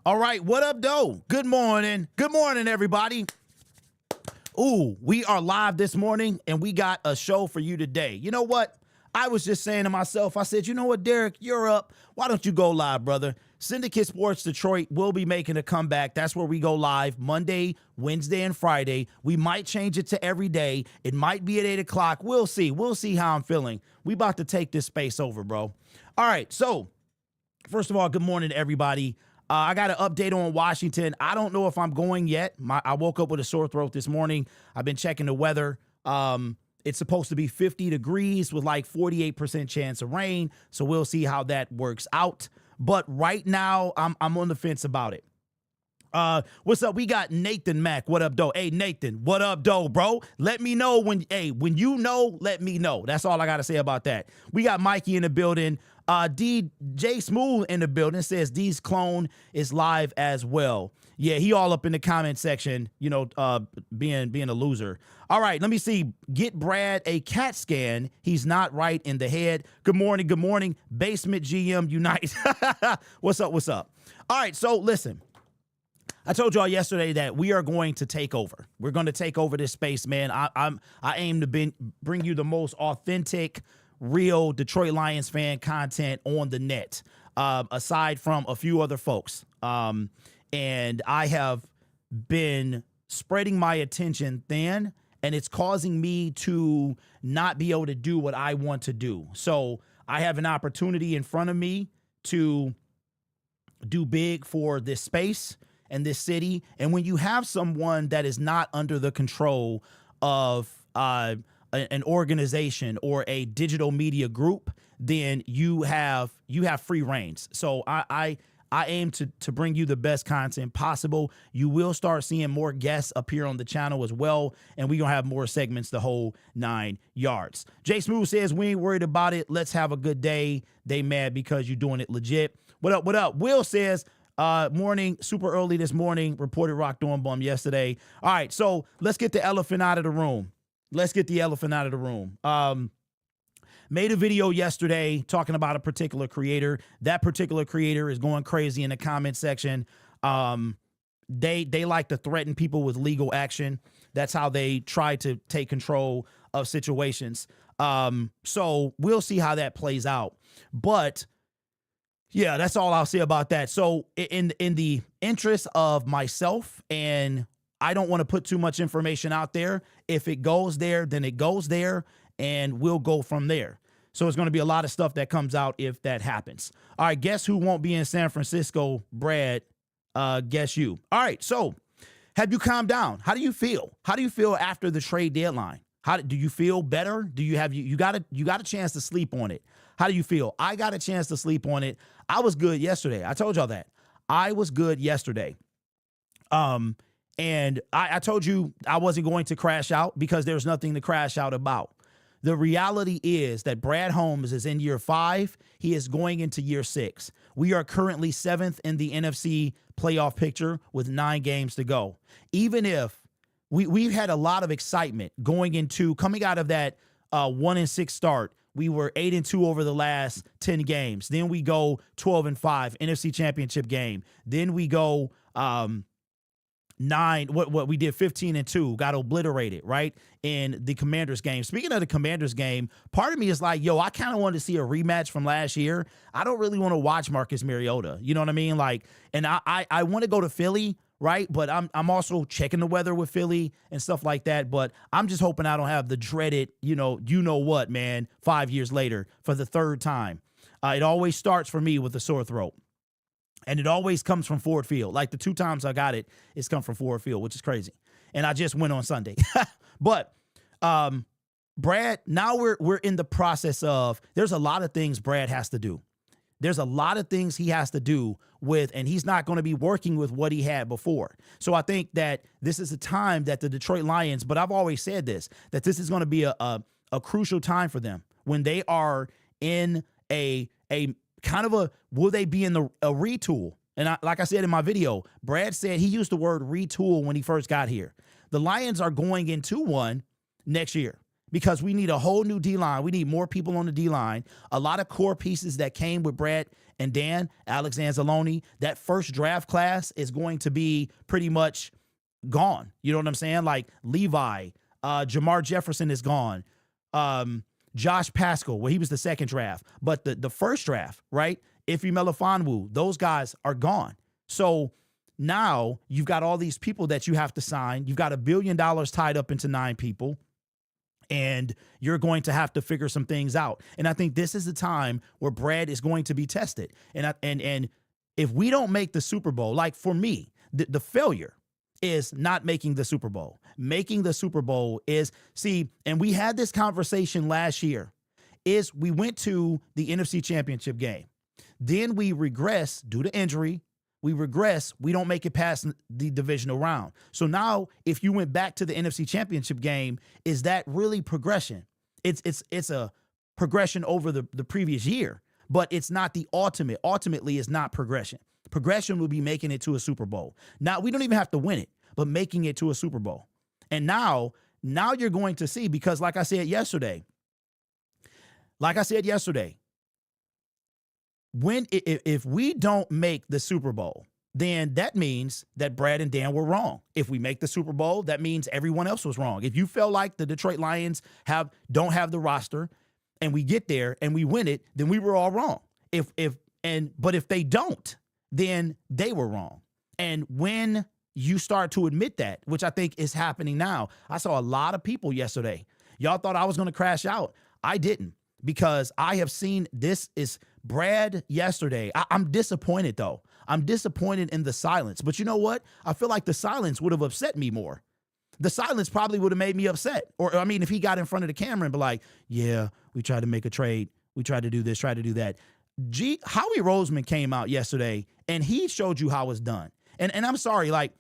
All right, what up, though? Good morning. Good morning, everybody. Ooh, we are live this morning, and we got a show for you today. You know what? I was just saying to myself, I said, you know what, Derek, you're up. Why don't you go live, brother? Syndicate Sports Detroit will be making a comeback. That's where we go live Monday, Wednesday, and Friday. We might change it to every day. It might be at 8 o'clock. We'll see. We'll see how I'm feeling. We about to take this space over, bro. All right, so first of all, good morning to everybody. I got an update on Washington. I don't know if I'm going yet. I woke up with a sore throat this morning. I've been checking the weather. It's supposed to be 50 degrees with like 48% chance of rain. So we'll see how that works out. But right now, I'm on the fence about it. What's up? We got Nathan Mack. What up, though? Hey, Nathan, what up, though, bro? Let me know when you know, let me know. That's all I got to say about that. We got Mikey in the building. DJ Smooth in the building says D's clone is live as well. Yeah, he all up in the comment section, you know, being a loser. All right, let me see. Get Brad a CAT scan. He's not right in the head. Good morning, good morning. Basement GM Unite. What's up, what's up? All right, so listen. I told y'all yesterday that we are going to take over. We're going to take over this space, man. I aim to bring you the most authentic, real Detroit Lions fan content on the net, aside from a few other folks. And I have been spreading my attention thin, and it's causing me to not be able to do what I want to do. So I have an opportunity in front of me to do big for this space and this city. And when you have someone that is not under the control of an organization or a digital media group, then you have free reins. So I aim to bring you the best content possible. You will start seeing more guests appear on the channel as well, and we're going to have more segments the whole 9 yards. Jay Smooth says, we ain't worried about it. Let's have a good day. They mad because you're doing it legit. What up, what up? Will says, morning, super early this morning, reported Rock Dornbaum yesterday. All right, so let's get the elephant out of the room. Let's get the elephant out of the room. Made a video yesterday talking about a particular creator. That particular creator is going crazy in the comment section. They like to threaten people with legal action. That's how they try to take control of situations. So we'll see how that plays out. But yeah, that's all I'll say about that. So in the interest of myself, and I don't want to put too much information out there. If it goes there, then it goes there, and we'll go from there. So it's going to be a lot of stuff that comes out if that happens. All right, guess who won't be in San Francisco? Brad, guess you. All right, so have you calmed down? How do you feel? How do you feel after the trade deadline? How do you feel better? Do you have you got a chance to sleep on it? How do you feel? I got a chance to sleep on it. I was good yesterday. I told y'all that. I was good yesterday. And I told you I wasn't going to crash out because there's nothing to crash out about. The reality is that Brad Holmes is in year 5. He is going into year 6. We are currently 7th in the NFC playoff picture with 9 games to go. Even if we've had a lot of excitement coming out of that 1-6 start. We were 8-2 over the last 10 games. Then we go 12-5 NFC Championship game. Then we go 9. What we did 15-2, got obliterated right in the Commanders game. Speaking of the Commanders game, part of me is like, yo, I kind of wanted to see a rematch from last year. I don't really want to watch Marcus Mariota. You know what I mean? Like, and I want to go to Philly. Right. But I'm also checking the weather with Philly and stuff like that. But I'm just hoping I don't have the dreaded, you know what, man, 5 years later for the 3rd time. It always starts for me with a sore throat. And it always comes from Ford Field. Like the 2 times I got it, it's come from Ford Field, which is crazy. And I just went on Sunday. But Brad, now we're in the process of, there's a lot of things Brad has to do. There's a lot of things he has to do with, and he's not going to be working with what he had before. So I think that this is a time that the Detroit Lions, but I've always said this, that this is going to be a crucial time for them when they are in a kind of will they be in a retool? And like I said in my video, Brad said he used the word retool when he first got here. The Lions are going into one next year because we need a whole new D-line. We need more people on the D-line. A lot of core pieces that came with Brad and Dan, Alex Anzalone. That first draft class is going to be pretty much gone. You know what I'm saying? Like Levi, Jamar Jefferson is gone. Josh Pascal, well, he was the second draft. But the first draft, right? Ife Melifonwu, those guys are gone. So now you've got all these people that you have to sign. You've got $1 billion tied up into 9 people. And you're going to have to figure some things out. And I think this is the time where Brad is going to be tested. And if we don't make the Super Bowl, like for me, the failure is not making the Super Bowl. Making the Super Bowl is, see, and we had this conversation last year, is we went to the NFC Championship game. Then we regress due to injury. We regress. We don't make it past the divisional round. So now, if you went back to the NFC Championship game, is that really progression? It's a progression over the previous year, but it's not the ultimate. Ultimately, it's not progression. Progression will be making it to a Super Bowl. Now, we don't even have to win it, but making it to a Super Bowl. And now you're going to see, because like I said yesterday, if we don't make the Super Bowl, then that means that Brad and Dan were wrong. If we make the Super Bowl, that means everyone else was wrong. If you feel like the Detroit Lions don't have the roster, and we get there and we win it, then we were all wrong. But if they don't, then they were wrong. And when you start to admit that, which I think is happening now, I saw a lot of people yesterday. Y'all thought I was going to crash out. I didn't, because I have seen this is Brad yesterday. I'm disappointed, though. I'm disappointed in the silence. But you know what? I feel like the silence would have upset me more. The silence probably would have made me upset. Or, I mean, if he got in front of the camera and be like, yeah, we tried to make a trade. We tried to do this, tried to do that. Howie Roseman came out yesterday, and he showed you how it's done. And I'm sorry, like,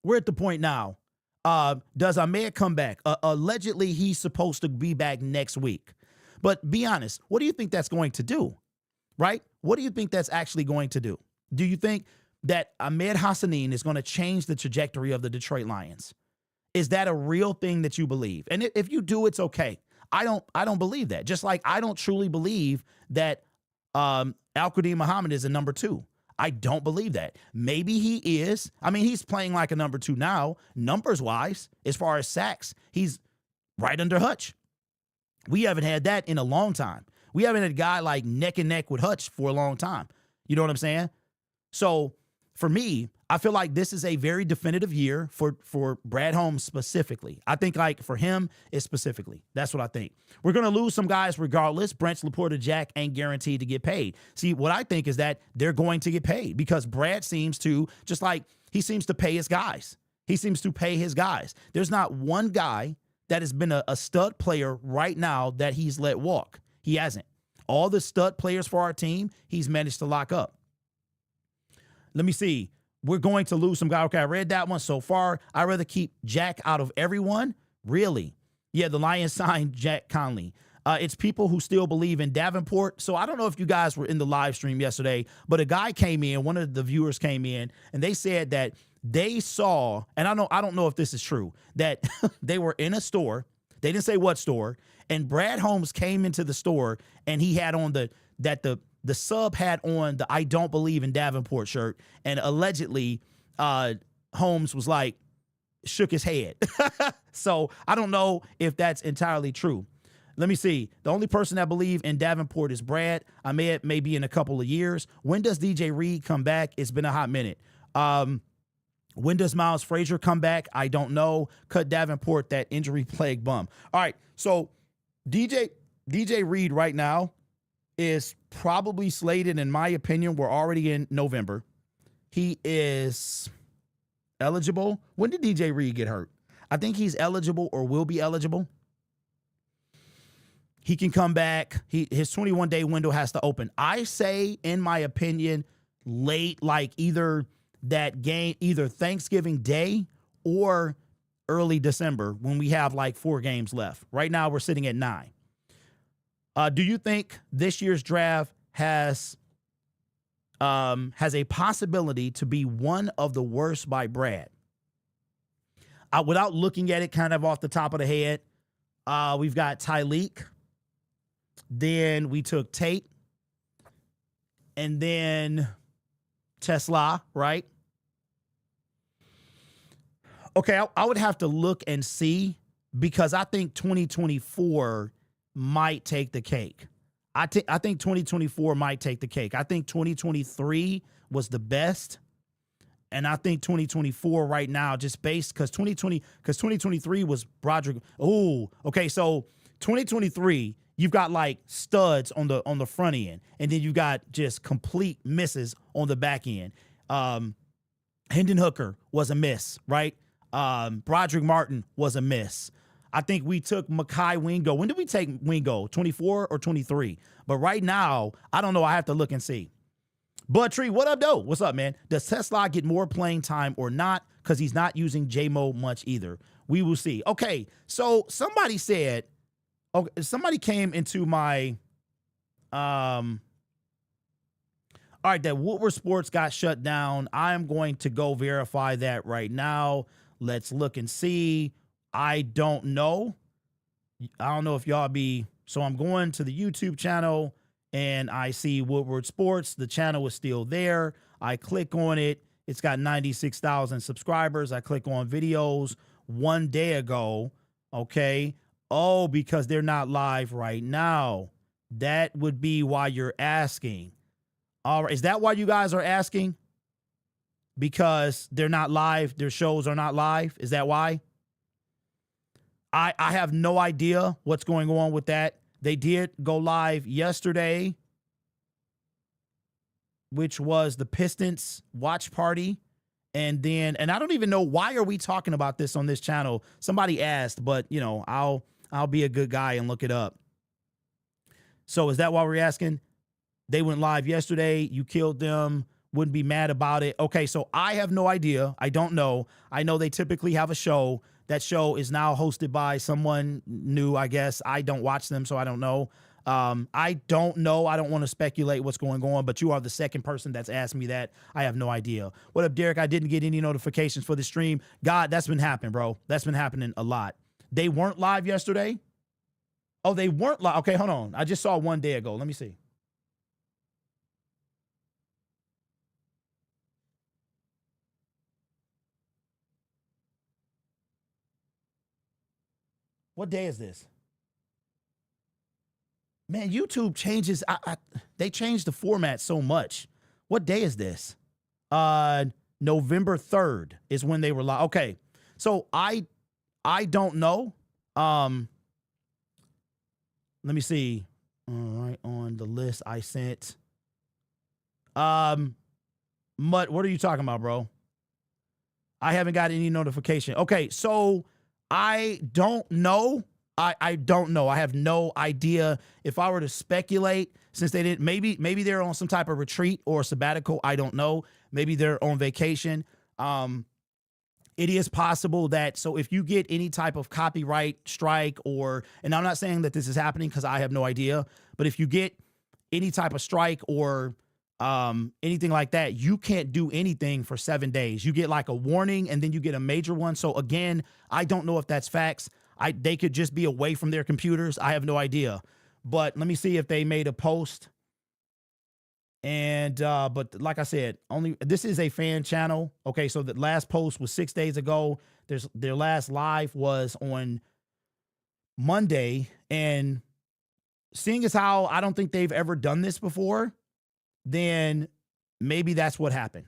we're at the point now. Does Ahmed come back? Allegedly, he's supposed to be back next week. But be honest, what do you think that's going to do? Right? What do you think that's actually going to do? Do you think that Ahmed Hassanin is going to change the trajectory of the Detroit Lions? Is that a real thing that you believe? And if you do, it's okay. I don't believe that. Just like I don't truly believe that Al-Qadim Muhammad is a number 2. I don't believe that. Maybe he is. I mean, he's playing like a number 2 now, numbers-wise. As far as sacks, he's right under Hutch. We haven't had that in a long time. We haven't had a guy like neck and neck with Hutch for a long time. You know what I'm saying? So for me, I feel like this is a very definitive year for Brad Holmes specifically. I think like for him, it's specifically. That's what I think. We're going to lose some guys regardless. Branch, Laporta, Jack ain't guaranteed to get paid. See, what I think is that they're going to get paid because Brad seems to, just like he seems to pay his guys. He seems to pay his guys. There's not one guy that has been a stud player right now that he's let walk. He hasn't. All the stud players for our team, he's managed to lock up. Let me see. We're going to lose some guys. Okay, I read that one so far. I'd rather keep Jack out of everyone. Really? Yeah, the Lions signed Jack Conley. It's people who still believe in Davenport. So I don't know if you guys were in the live stream yesterday, but a guy came in, one of the viewers came in, and they said that they saw, and I don't know if this is true, that they were in a store. They didn't say what store. And Brad Holmes came into the store, and he had on the sub had on the I don't believe in Davenport shirt. And allegedly, Holmes was like, shook his head. So I don't know if that's entirely true. Let me see. The only person that believe in Davenport is Brad. Ahmed may be in a couple of years. When does DJ Reed come back? It's been a hot minute. When does Miles Frazier come back? I don't know. Cut Davenport, that injury plague bum. All right. So DJ Reed right now is probably slated, in my opinion. We're already in November. He is eligible. When did DJ Reed get hurt? I think he's eligible or will be eligible. He can come back. His 21-day window has to open. I say, in my opinion, late, like either that game, either Thanksgiving Day or early December when we have like 4 games left. Right now we're sitting at 9. Do you think this year's draft has a possibility to be one of the worst by Brad? Without looking at it kind of off the top of the head, We've got Tyleek. Then we took Tate. And then Tesla, right? Okay, I would have to look and see because I think 2024 might take the cake. I think 2024 might take the cake. I think 2023 was the best. And I think 2024 right now, just based because 2023 was Broderick. Oh, okay. So 2023, you've got like studs on the front end, and then you got just complete misses on the back end. Hendon Hooker was a miss, right? Broderick Martin was a miss. I think we took Mekhi Wingo. When did we take Wingo? 24 or 23? But right now, I don't know. I have to look and see. Bud Tree, what up, though? What's up, man? Does Tesla get more playing time or not? Because he's not using J-Mo much either. We will see. Okay, so somebody said, okay, somebody came into my, all right, that Woodward Sports got shut down. I'm going to go verify that right now. Let's look and see. I don't know. I don't know if y'all be, so I'm going to the YouTube channel and I see Woodward Sports. The channel is still there. I click on it. It's got 96,000 subscribers. I click on videos 1 day ago. Okay. Oh, because they're not live right now. That would be why you're asking. All right. Is that why you guys are asking? Because they're not live. Their shows are not live. Is that why? I have no idea what's going on with that. They did go live yesterday, which was the Pistons watch party. And then, and I don't even know why are we talking about this on this channel. Somebody asked, but you know, I'll be a good guy and look it up. So is that why we're asking? They went live yesterday. You killed them. Wouldn't be mad about it. Okay, so I have no idea. I don't know. I know they typically have a show. That show is now hosted by someone new, I guess. I don't watch them, so I don't know. I don't know. I don't want to speculate what's going on, but you are the second person that's asked me that. I have no idea. What up, Derek? I didn't get any notifications for the stream. God, that's been happening, bro. That's been happening a lot. They weren't live yesterday? Oh, they weren't live. Okay, hold on. I just saw 1 day ago. Let me see. What day is this? Man, YouTube changes. They changed the format so much. What day is this? November 3rd is when they were live. Okay, so I don't know. Let me see. All right, on the list I sent. Mutt, what are you talking about, bro? I haven't got any notification. Okay, so I don't know. I don't know. I have no idea. If I were to speculate, since they didn't, maybe they're on some type of retreat or sabbatical. I don't know. Maybe they're on vacation. It is possible that, so if you get any type of copyright strike or, and I'm not saying that this is happening because I have no idea, but if you get any type of strike or anything like that, you can't do anything for 7 days. You get like a warning and then you get a major one. So again, I don't know if that's facts. They could just be away from their computers. I have no idea. But let me see if they made a post. And but like I said, this is a fan channel. Okay, so the last post was 6 days ago. Their last live was on Monday. And seeing as how I don't think they've ever done this before, then maybe that's what happened.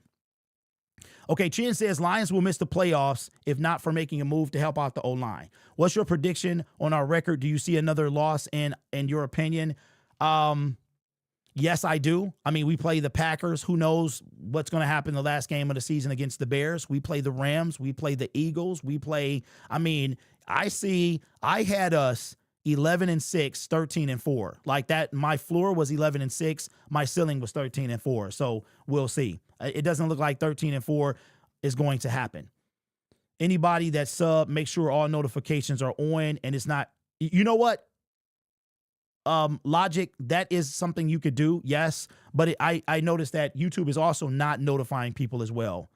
Okay, Chin says Lions will miss the playoffs if not for making a move to help out the O-line. What's your prediction on our record? Do you see another loss in your opinion? Yes, I do. I mean, we play the Packers. Who knows what's going to happen in the last game of the season against the Bears? We play the Rams. We play the Eagles. I had us 11-6, 13-4. Like that, my floor was 11-6. My ceiling was 13-4. So we'll see. It doesn't look like 13-4 is going to happen. Anybody that sub, make sure all notifications are on and it's not, you know what? Logic, that is something you could do. Yes. But I noticed that YouTube is also not notifying people as well.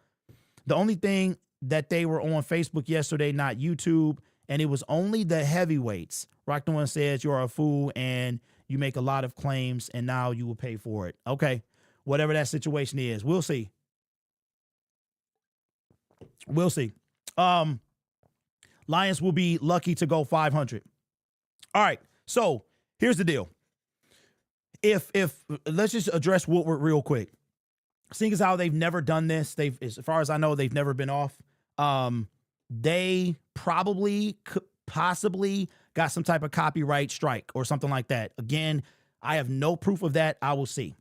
The only thing that they were on Facebook yesterday, not YouTube. and it was only the heavyweights. Rock the One says you're a fool and you make a lot of claims and now you will pay for it. Okay, whatever that situation is, we'll see. We'll see. Lions will be lucky to go 500. All right, so here's the deal. If let's just address Woodward real quick. Seeing as how they've never done this, as far as I know, they've never been off. They probably could possibly got some type of copyright strike or something like that. Again, I have no proof of that. I will see,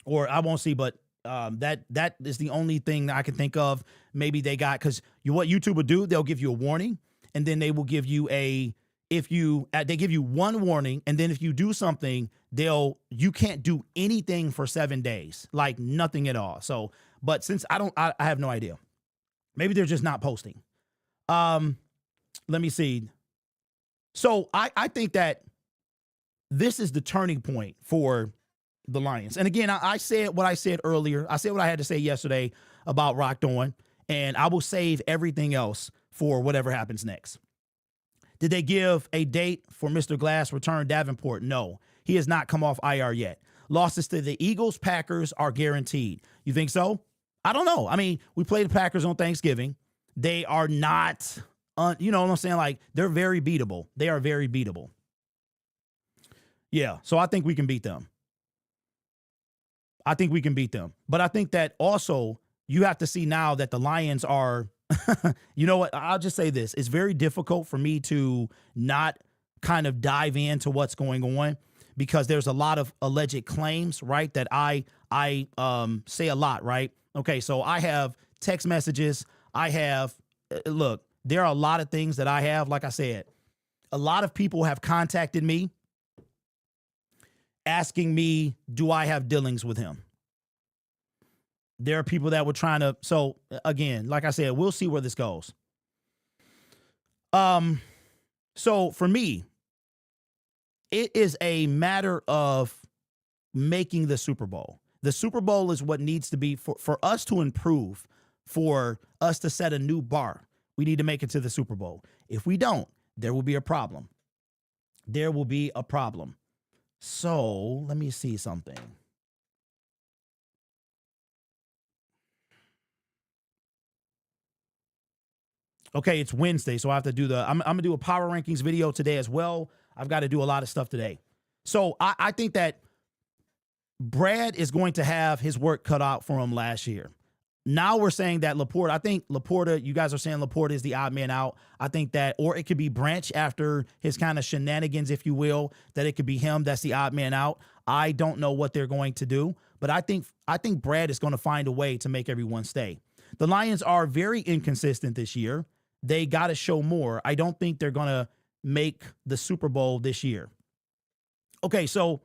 or I won't see, but that is the only thing that I can think of. Maybe they got, because what YouTube will do, they'll give you a warning, and then they will give you they give you one warning, and then if you do something, you can't do anything for 7 days, like nothing at all. So, but since I have no idea. Maybe they're just not posting. Let me see. So I think that this is the turning point for the Lions. And again, I said what I said earlier. I said what I had to say yesterday about Rock Dawn, and I will save everything else for whatever happens next. Did they give a date for Mr. Glass return Davenport? No, he has not come off IR yet. Losses to the Eagles, Packers are guaranteed. You think so? I don't know. I mean, we played the Packers on Thanksgiving. They are not, you know what I'm saying? Like, they're very beatable. They are very beatable. Yeah, so I think we can beat them. I think we can beat them. But I think that also you have to see now that the Lions are, you know what? I'll just say this. It's very difficult for me to not kind of dive into what's going on because there's a lot of alleged claims, right, that I say a lot, right? Okay, so I have text messages. I have, look, there are a lot of things that I have. Like I said, a lot of people have contacted me asking me, do I have dealings with him? There are people that were trying to, so again, like I said, we'll see where this goes. So for me, it is a matter of making the Super Bowl. The Super Bowl is what needs to be for us to improve, for us to set a new bar. We need to make it to the Super Bowl. If we don't, there will be a problem. There will be a problem. So let me see something. Okay, it's Wednesday, so I have to do I'm going to do a power rankings video today as well. I've got to do a lot of stuff today. So I think that Brad is going to have his work cut out for him last year. Now we're saying that Laporta, I think Laporta, you guys are saying Laporta is the odd man out. I think that, or it could be Branch after his kind of shenanigans, if you will, that it could be him that's the odd man out. I don't know what they're going to do, but I think Brad is going to find a way to make everyone stay. The Lions are very inconsistent this year. They got to show more. I don't think they're going to make the Super Bowl this year. Okay, so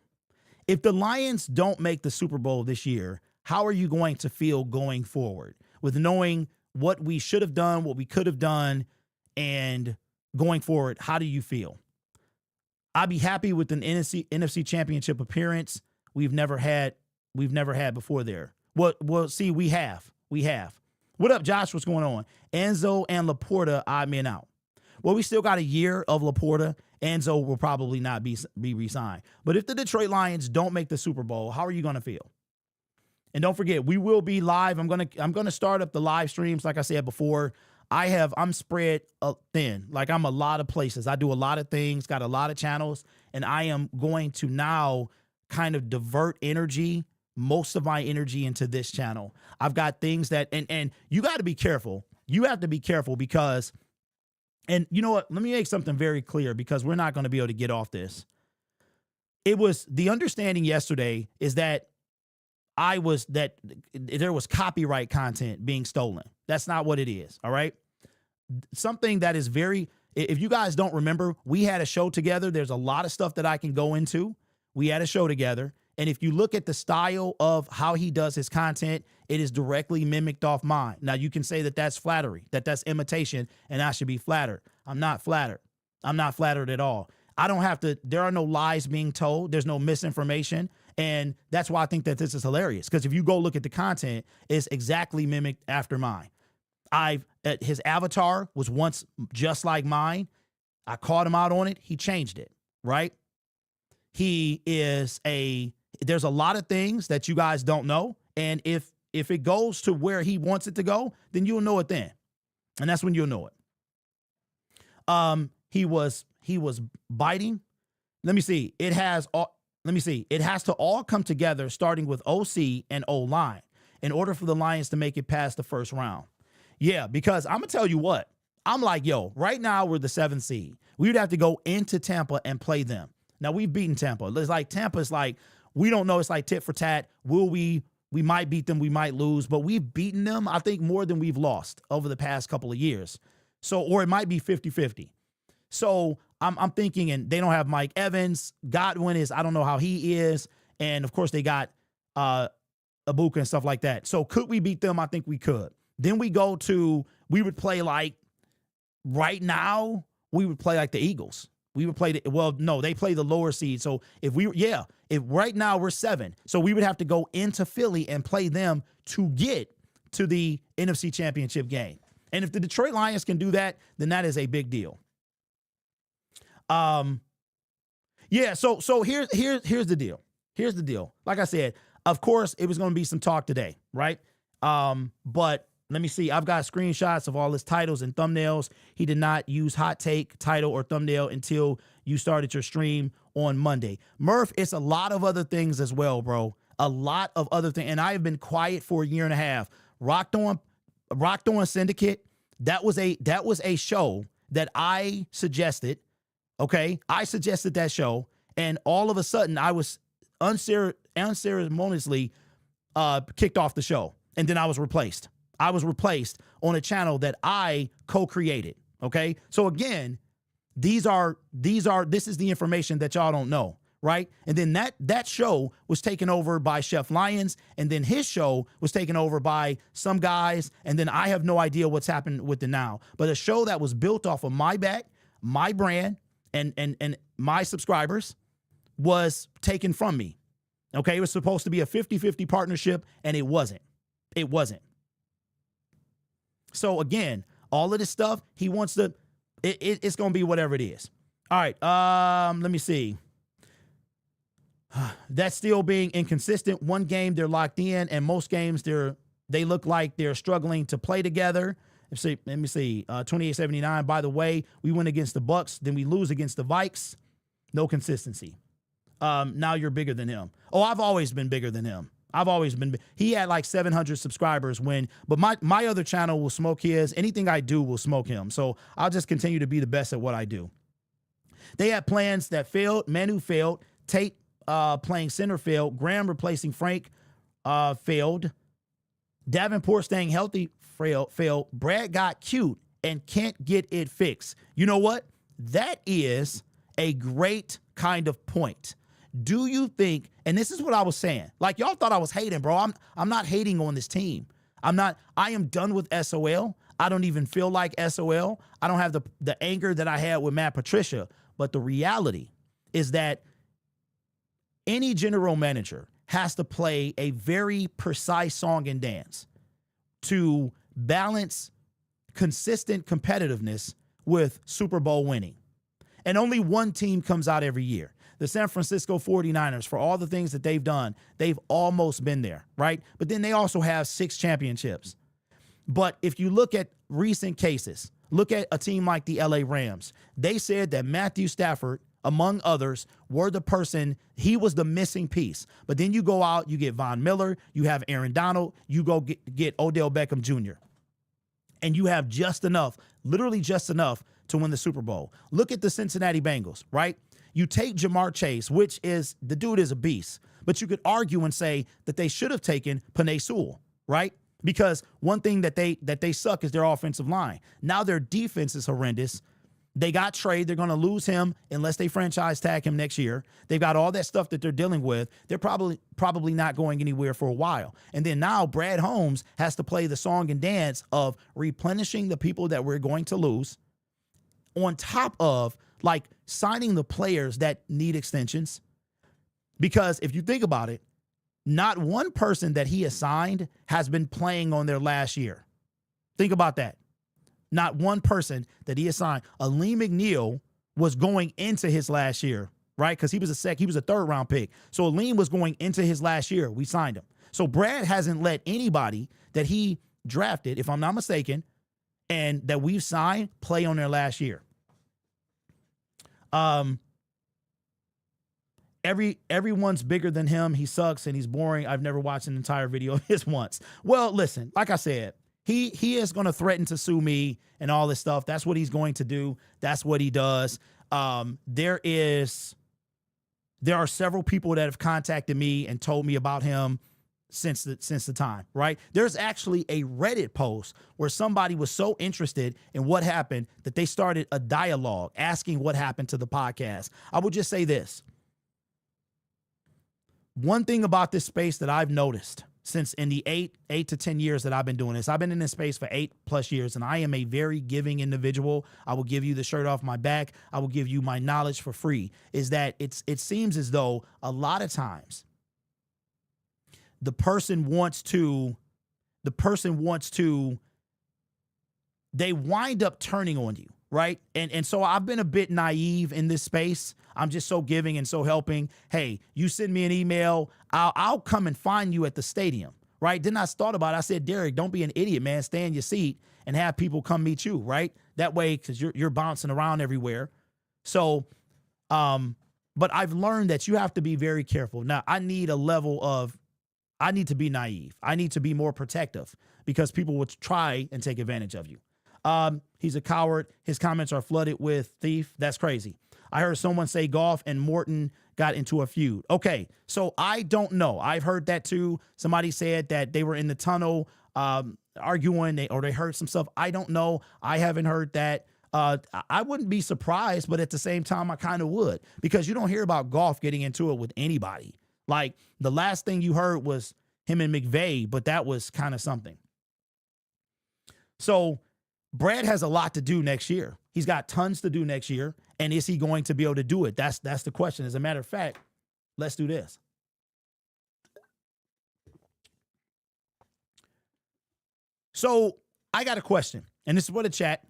if the Lions don't make the Super Bowl this year, how are you going to feel going forward with knowing what we should have done, what we could have done, and going forward, how do you feel? I'd be happy with an NFC Championship appearance. We've never had before there. Well, see, we have. What up, Josh? What's going on? Enzo and Laporta, odd men out. Well, we still got a year of Laporta. Enzo will probably not be re-signed. But if the Detroit Lions don't make the Super Bowl, how are you going to feel? And don't forget, we will be live. I'm gonna start up the live streams. Like I said before, I'm spread thin. Like I'm a lot of places. I do a lot of things, got a lot of channels, and I am going to now kind of divert most of my energy into this channel. I've got things that, and you got to be careful. You have to be careful because, and you know what? Let me make something very clear because we're not going to be able to get off this. It was the understanding yesterday is that there was copyright content being stolen. That's not what it is. All right. Something that is if you guys don't remember, we had a show together. There's a lot of stuff that I can go into. We had a show together. And if you look at the style of how he does his content, it is directly mimicked off mine. Now you can say that that's flattery, that's imitation, and I should be flattered. I'm not flattered. I'm not flattered at all. I don't have to, there are no lies being told. There's no misinformation. And that's why I think that this is hilarious. Because if you go look at the content, it's exactly mimicked after mine. His avatar was once just like mine. I called him out on it. He changed it, right? There's a lot of things that you guys don't know. And if it goes to where he wants it to go, then you'll know it then. And that's when you'll know it. He was biting. Let me see. It has to all come together, starting with OC and O-line, in order for the Lions to make it past the first round. Yeah, because I'm going to tell you what. I'm like, yo, right now we're the 7th seed. We would have to go into Tampa and play them. Now, we've beaten Tampa. It's like Tampa's like, we don't know. It's like tit for tat. Will we might beat them. We might lose. But we've beaten them, I think, more than we've lost over the past couple of years. So, or it might be 50-50. So I'm thinking, and they don't have Mike Evans. Godwin I don't know how he is. And, of course, they got Ibuka and stuff like that. So could we beat them? I think we could. Then we would play like, right now, we would play like the Eagles. We would play they play the lower seed. So if right now we're 7, so we would have to go into Philly and play them to get to the NFC Championship game. And if the Detroit Lions can do that, then that is a big deal. So here's the deal. Here's the deal. Like I said, of course, it was going to be some talk today, right? But let me see. I've got screenshots of all his titles and thumbnails. He did not use hot take, title, or thumbnail until you started your stream on Monday. Murph, it's a lot of other things as well, bro. A lot of other things. And I have been quiet for a year and a half. Rocked on Syndicate. That was a show that I suggested. Okay. I suggested that show. And all of a sudden I was unceremoniously kicked off the show. And then I was replaced. I was replaced on a channel that I co-created. Okay. So again, this is the information that y'all don't know. Right. And then that show was taken over by Chef Lions. And then his show was taken over by some guys. And then I have no idea what's happened with it now. But a show that was built off of my back, my brand, and my subscribers was taken from me. Okay. It was supposed to be a 50-50 partnership, and it wasn't. It wasn't. So again, all of this stuff, he wants to, it's going to be whatever it is. All right. Let me see. That's still being inconsistent. One game they're locked in, and most games they look like they're struggling to play together. Let me see. 28-79. By the way, we win against the Bucks, then we lose against the Vikes. No consistency. Now you're bigger than him. Oh, I've always been bigger than him. He had like 700 subscribers but my other channel will smoke his. Anything I do will smoke him. So I'll just continue to be the best at what I do. They had plans that failed. Manu failed. Tate playing center failed. Graham replacing Frank failed. Davenport staying healthy failed. Brad got cute and can't get it fixed. You know what? That is a great kind of point. Do you think, and this is what I was saying, like y'all thought I was hating, bro. I'm not hating on this team. I am done with SOL. I don't even feel like SOL. I don't have the anger that I had with Matt Patricia. But the reality is that any general manager has to play a very precise song and dance to balance consistent competitiveness with Super Bowl winning. And only one team comes out every year. The San Francisco 49ers, for all the things that they've done, they've almost been there, right? But then they also have 6 championships. But if you look at recent cases, look at a team like the LA Rams. They said that Matthew Stafford, among others, were the person, he was the missing piece. But then you go out, you get Von Miller, you have Aaron Donald, you go get Odell Beckham Jr. And you have just enough, literally just enough to win the Super Bowl. Look at the Cincinnati Bengals, right? You take Jamar Chase, the dude is a beast, but you could argue and say that they should have taken Penei Sewell, right? Because one thing that they suck is their offensive line. Now their defense is horrendous. They got Trey. They're going to lose him unless they franchise tag him next year. They've got all that stuff that they're dealing with. They're probably not going anywhere for a while. And then now Brad Holmes has to play the song and dance of replenishing the people that we're going to lose, on top of like signing the players that need extensions. Because if you think about it, not one person that he assigned has been playing on their last year. Think about that. Not one person that he assigned. Aleem McNeil was going into his last year, right? Because he was a third round pick. So Aleem was going into his last year. We signed him. So Brad hasn't let anybody that he drafted, if I'm not mistaken, and that we've signed, play on their last year. Everyone's bigger than him. He sucks and he's boring. I've never watched an entire video of his once. Well, listen, like I said, he is going to threaten to sue me and all this stuff. That's what he's going to do. That's what he does. There are several people that have contacted me and told me about him since the time, right? There's actually a Reddit post where somebody was so interested in what happened that they started a dialogue asking what happened to the podcast. I would just say this. One thing about this space that I've noticed since in the 8 to 10 years that I've been doing this, I've been in this space for 8+ years, and I am a very giving individual. I will give you the shirt off my back. I will give you my knowledge for free. Is that it seems as though a lot of times the person wants to, they wind up turning on you, right? And so I've been a bit naive in this space. I'm just so giving and so helping. Hey, you send me an email, I'll come and find you at the stadium, right? Then I thought about it. I said, Derek, don't be an idiot, man. Stay in your seat and have people come meet you, right? That way, because you're bouncing around everywhere. So, but I've learned that you have to be very careful. Now, I need to be naive. I need to be more protective because people will try and take advantage of you. He's a coward. His comments are flooded with thief. That's crazy. I heard someone say Goff and Morton got into a feud. Okay, so I don't know. I've heard that too. Somebody said that they were in the tunnel arguing or they heard some stuff. I don't know. I haven't heard that. I wouldn't be surprised, but at the same time, I kind of would because you don't hear about Goff getting into it with anybody. Like the last thing you heard was him and McVay, but that was kind of something. So Brad has a lot to do next year. He's got tons to do next year. And is he going to be able to do it? That's the question. As a matter of fact, let's do this. So I got a question, and this is for the chat.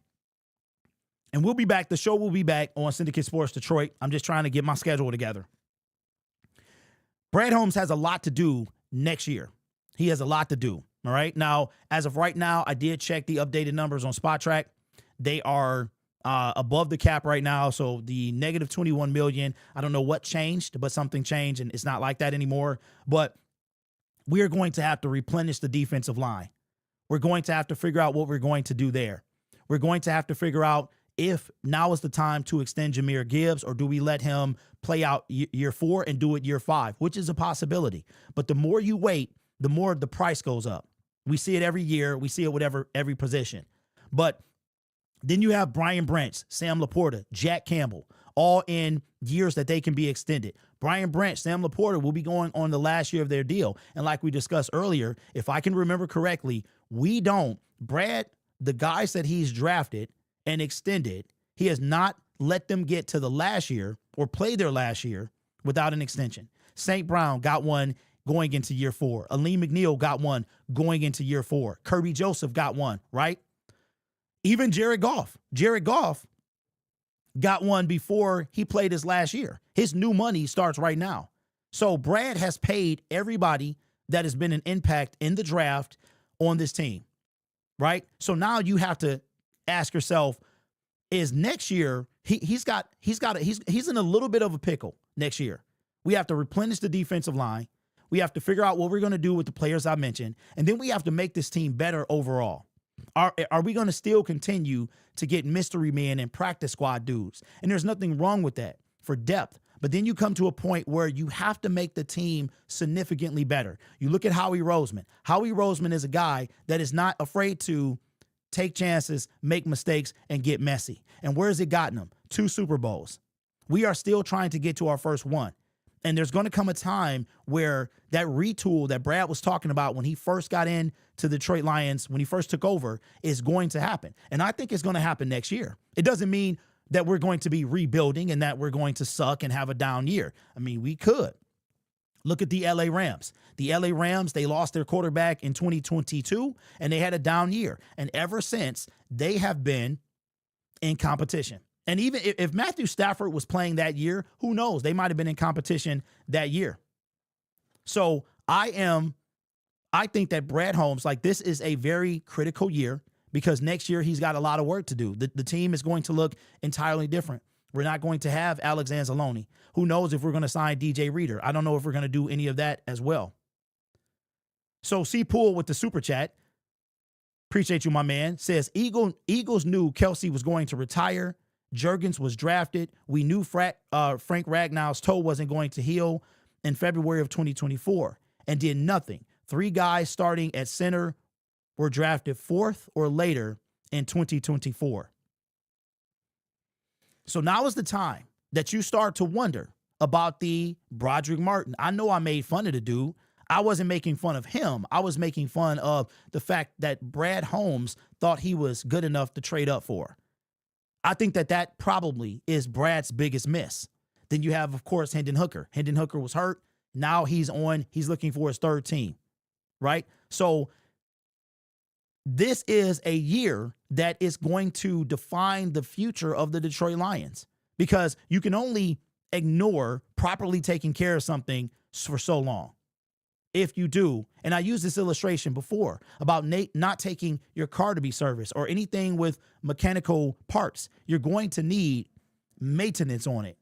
And we'll be back. The show will be back on Syndicate Sports Detroit. I'm just trying to get my schedule together. Brad Holmes has a lot to do next year. He has a lot to do. All right. Now, as of right now, I did check the updated numbers on Spot Track. They are above the cap right now. So the negative 21 million, I don't know what changed, but something changed and it's not like that anymore. But we are going to have to replenish the defensive line. We're going to have to figure out what we're going to do there. We're going to have to figure out if now is the time to extend Jahmyr Gibbs, or do we let him play out year 4 and do it year 5, which is a possibility. But the more you wait, the more the price goes up. We see it every year. We see it with every position. But then you have Brian Branch, Sam Laporta, Jack Campbell, all in years that they can be extended. Brian Branch, Sam Laporta will be going on the last year of their deal. And like we discussed earlier, if I can remember correctly, Brad, the guys that he's drafted and extended, he has not let them get to the last year or play their last year without an extension. St. Brown got one going into year 4. Aleem McNeil got one going into year 4. Kirby Joseph got one, right? Even Jared Goff got one before he played his last year. His new money starts right now. So Brad has paid everybody that has been an impact in the draft on this team, right? So now you have to ask yourself, is next year, he's in a little bit of a pickle next year. We have to replenish the defensive line. We have to figure out what we're going to do with the players I mentioned. And then we have to make this team better overall. Are we going to still continue to get mystery men and practice squad dudes? And there's nothing wrong with that for depth. But then you come to a point where you have to make the team significantly better. You look at Howie Roseman. Howie Roseman is a guy that is not afraid to take chances, make mistakes, and get messy. And where has it gotten him? 2 Super Bowls. We are still trying to get to our first one. And there's going to come a time where that retool that Brad was talking about when he first got in to the Detroit Lions, when he first took over, is going to happen. And I think it's going to happen next year. It doesn't mean that we're going to be rebuilding and that we're going to suck and have a down year. I mean, we could. Look at the LA Rams. The LA Rams, they lost their quarterback in 2022, and they had a down year. And ever since, they have been in competition. And even if Matthew Stafford was playing that year, who knows? They might have been in competition that year. So I think that Brad Holmes, like, this is a very critical year because next year he's got a lot of work to do. The team is going to look entirely different. We're not going to have Alex Anzalone. Who knows if we're going to sign DJ Reader? I don't know if we're going to do any of that as well. So C. Poole with the super chat, appreciate you, my man, says Eagles knew Kelsey was going to retire. Jurgens was drafted. We knew Frank Ragnow's toe wasn't going to heal in February of 2024 and did nothing. 3 guys starting at center were drafted 4th or later in 2024. So now is the time that you start to wonder about the Broderick Martin. I know I made fun of the dude. I wasn't making fun of him. I was making fun of the fact that Brad Holmes thought he was good enough to trade up for. I think that probably is Brad's biggest miss. Then you have, of course, Hendon Hooker. Hendon Hooker was hurt. Now he's looking for his 3rd team, right? So this is a year that is going to define the future of the Detroit Lions because you can only ignore properly taking care of something for so long. If you do, and I used this illustration before about not taking your car to be serviced or anything with mechanical parts, you're going to need maintenance on it.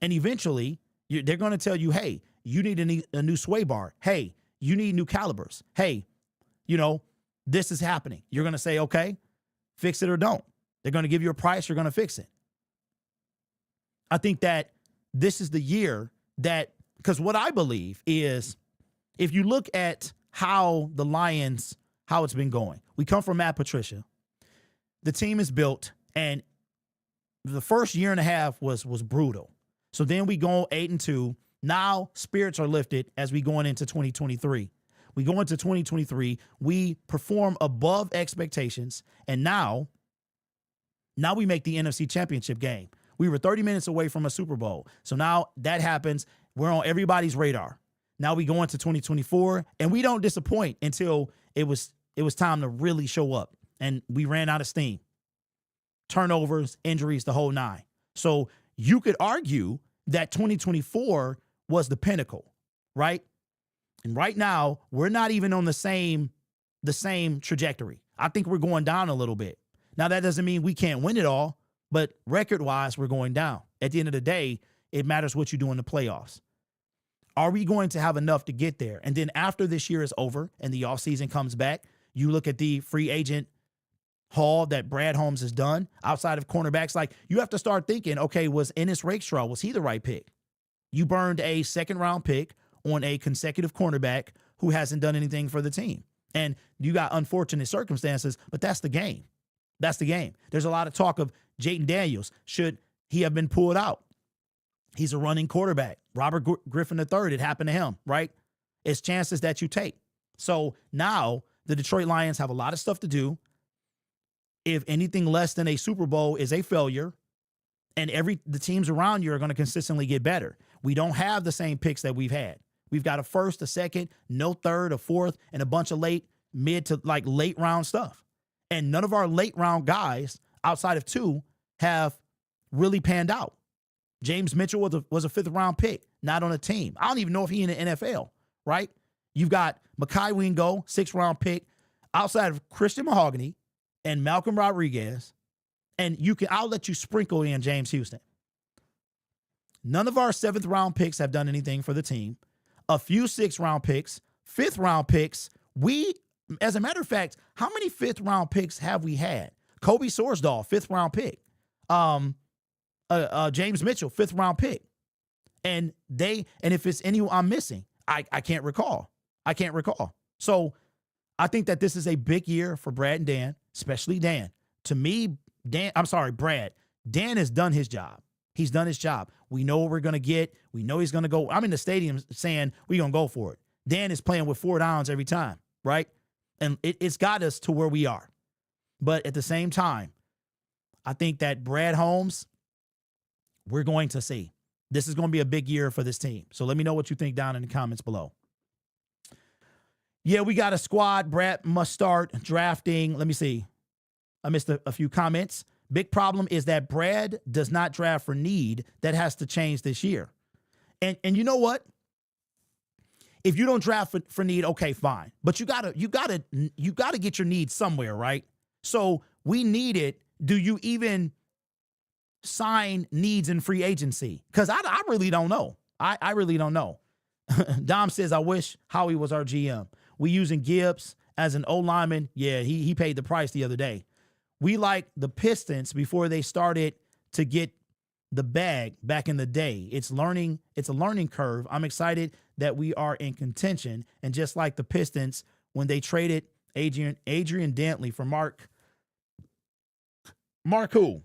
And eventually, they're going to tell you, hey, you need a new sway bar. Hey, you need new calibers. Hey, this is happening. You're going to say, okay, fix it or don't. They're going to give you a price. You're going to fix it. I think that this is the year because what I believe is if you look at how the Lions, how it's been going, we come from Matt Patricia. The team is built, and the first year and a half was brutal. So then we go 8-2. Now spirits are lifted as we going into 2023. We go into 2023, we perform above expectations, and now we make the NFC Championship game. We were 30 minutes away from a Super Bowl. So now that happens. We're on everybody's radar. Now we go into 2024, and we don't disappoint until it was time to really show up, and we ran out of steam. Turnovers, injuries, the whole 9. So you could argue that 2024 was the pinnacle, right? And right now, we're not even on the same trajectory. I think we're going down a little bit. Now, that doesn't mean we can't win it all, but record-wise, we're going down. At the end of the day, it matters what you do in the playoffs. Are we going to have enough to get there? And then after this year is over and the offseason comes back, you look at the free agent haul that Brad Holmes has done outside of cornerbacks. Like, you have to start thinking, okay, was Ennis Rakestraw, was he the right pick? You burned a 2nd-round pick on a consecutive cornerback who hasn't done anything for the team. And you got unfortunate circumstances, but that's the game. That's the game. There's a lot of talk of Jayden Daniels. Should he have been pulled out? He's a running quarterback. Robert Griffin III, it happened to him, right? It's chances that you take. So now the Detroit Lions have a lot of stuff to do. If anything less than a Super Bowl is a failure, and the teams around you are going to consistently get better. We don't have the same picks that we've had. We've got a 1st, a 2nd, no 3rd, a 4th, and a bunch of late round stuff. And none of our late round guys outside of 2 have really panned out. James Mitchell was a 5th round pick, not on a team. I don't even know if he's in the NFL, right? You've got Mekhi Wingo, 6th round pick, outside of Christian Mahogany and Malcolm Rodriguez. And I'll let you sprinkle in James Houston. None of our 7th round picks have done anything for the team. A few 6th round picks, 5th round picks. As a matter of fact, how many 5th round picks have we had? Kobe Sorsdahl, 5th round pick. James Mitchell, 5th round pick. And if it's anyone I'm missing, I can't recall. So I think that this is a big year for Brad and Dan, especially Dan. To me, Brad. Dan has done his job. He's done his job. We know what we're going to get. We know he's going to go. I'm in the stadium saying we're going to go for it. Dan is playing with 4 downs every time, right? And it's got us to where we are. But at the same time, I think that Brad Holmes, we're going to see. This is going to be a big year for this team. So let me know what you think down in the comments below. Yeah, we got a squad. Brad must start drafting. Let me see. I missed a few comments. Big problem is that Brad does not draft for need. That has to change this year. And you know what? If you don't draft for need, okay, fine. But you gotta get your needs somewhere, right? So we need it. Do you even sign needs in free agency? Because I really don't know. I really don't know. Dom says, I wish Howie was our GM. We using Gibbs as an O-lineman. Yeah, he paid the price the other day. We like the Pistons before they started to get the bag back in the day. It's a learning curve. I'm excited that we are in contention. And just like the Pistons, when they traded Adrian Dantley for Mark who?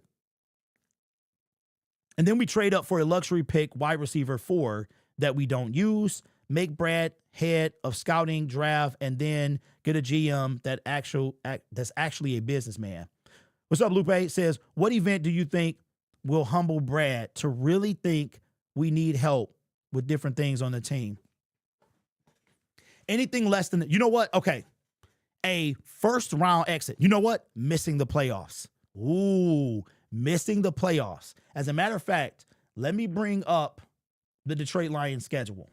And then we trade up for a luxury pick wide receiver 4 that we don't use, make Brad head of scouting draft, and then get a GM that's actually a businessman. What's up, Lupe? Says, what event do you think will humble Brad to really think we need help with different things on the team? Anything less than, you know what? Okay. A first round exit. You know what? Missing the playoffs. Ooh, missing the playoffs. As a matter of fact, let me bring up the Detroit Lions schedule.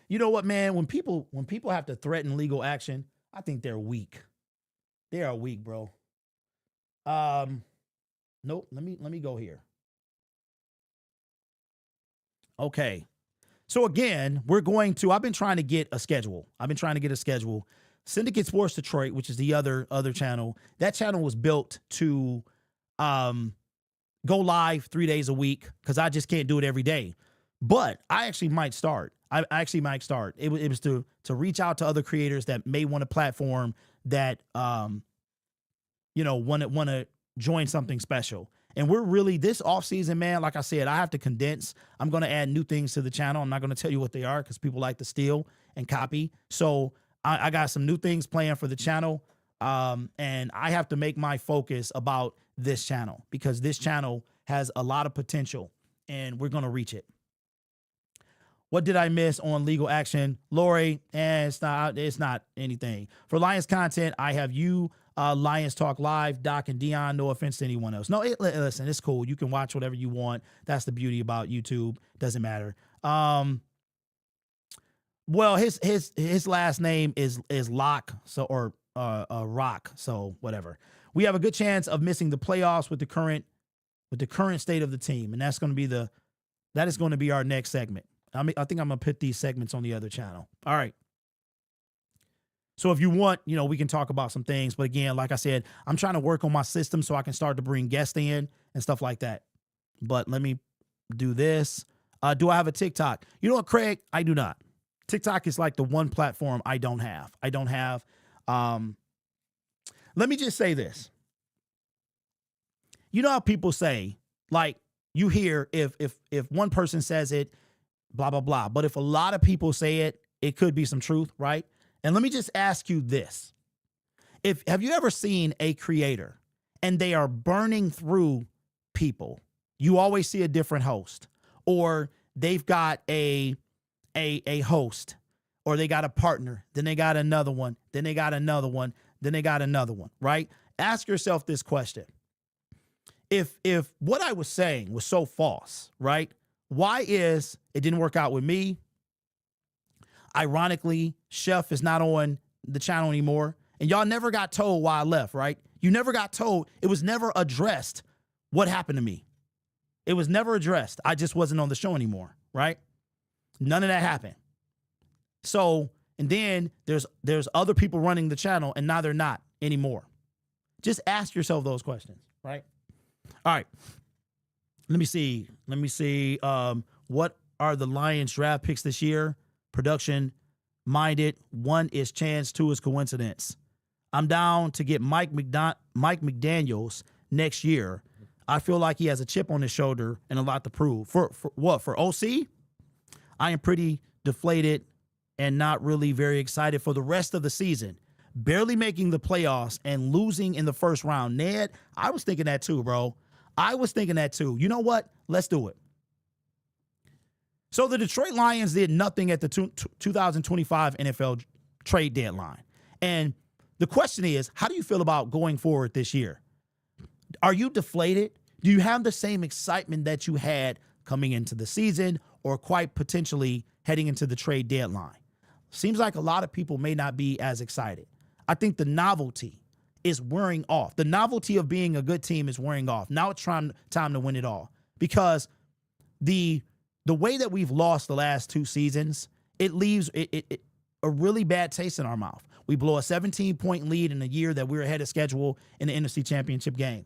You know what, man? When people have to threaten legal action, I think they're weak. They are weak, bro. Nope. Let me go here. Okay. So again, I've been trying to get a schedule. Syndicate Sports Detroit, which is the other channel. That channel was built to go live 3 days a week because I just can't do it every day. But I actually might start. It was to reach out to other creators that may want a platform that want to join something special. And we're really, this offseason, man, like I said, I have to condense. I'm going to add new things to the channel. I'm not going to tell you what they are because people like to steal and copy. So I got some new things planned for the channel. And I have to make my focus about this channel because this channel has a lot of potential and we're going to reach it. What did I miss on legal action? Lori, it's not anything. For Lions content, I have you, Lions Talk Live, Doc and Dion. No offense to anyone else. No, listen, it's cool. You can watch whatever you want. That's the beauty about YouTube. Doesn't matter. Well, his last name is Locke, so Rock, so whatever. We have a good chance of missing the playoffs with the current state of the team, and that is going to be our next segment. I think I'm going to put these segments on the other channel. All right. So if you want, we can talk about some things. But again, like I said, I'm trying to work on my system so I can start to bring guests in and stuff like that. But let me do this. Do I have a TikTok? You know what, Craig? I do not. TikTok is like the one platform I don't have. Let me just say this. You know how people say, like, you hear if one person says it, blah, blah, blah. But if a lot of people say it, it could be some truth, right? And let me just ask you this. Have you ever seen a creator and they are burning through people? You always see a different host, or they've got a host, or they got a partner, then they got another one, then they got another one, then they got another one, right? Ask yourself this question. If what I was saying was so false, right? Why is it didn't work out with me? Ironically, Chef is not on the channel anymore. And y'all never got told why I left, right? You never got told. It was never addressed what happened to me. It was never addressed. I just wasn't on the show anymore, right? None of that happened. So, and then there's other people running the channel, and now they're not anymore. Just ask yourself those questions, right? All right. Let me see. What are the Lions draft picks this year? Production minded. 1 is chance, 2 is coincidence. I'm down to get Mike McDaniels next year. I feel like he has a chip on his shoulder and a lot to prove. For what? For OC? I am pretty deflated and not really very excited for the rest of the season. barely making the playoffs and losing in the first round. Ned, I was thinking that too, bro. I was thinking that too. You know what? Let's do it. So the Detroit Lions did nothing at the 2025 NFL trade deadline. And the question is, how do you feel about going forward this year? Are you deflated? Do you have the same excitement that you had coming into the season or quite potentially heading into the trade deadline? Seems like a lot of people may not be as excited. I think the novelty is wearing off. The novelty of being a good team is wearing off. Now it's time to win it all, because the way that we've lost the last 2 seasons, it leaves it a really bad taste in our mouth. We blow a 17-point lead in a year that we're ahead of schedule in the NFC Championship game.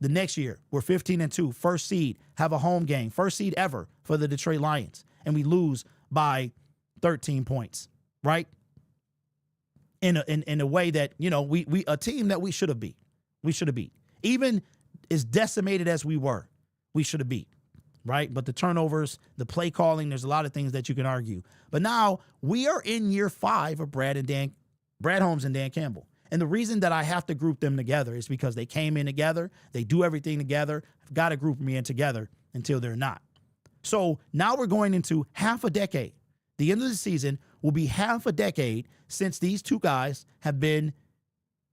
The next year, we're 15-2, first seed, have a home game, first seed ever for the Detroit Lions, and we lose by 13 points, right? In a way that, you know, we a team that we should have beat. We should have beat. Even as decimated as we were, we should have beat, right? But the turnovers, the play calling, there's a lot of things that you can argue. But now we are in year 5 of Brad Holmes and Dan Campbell. And the reason that I have to group them together is because they came in together. They do everything together. I've got to group them in together until they're not. So now we're going into half a decade. The end of the season will be half a decade since these two guys have been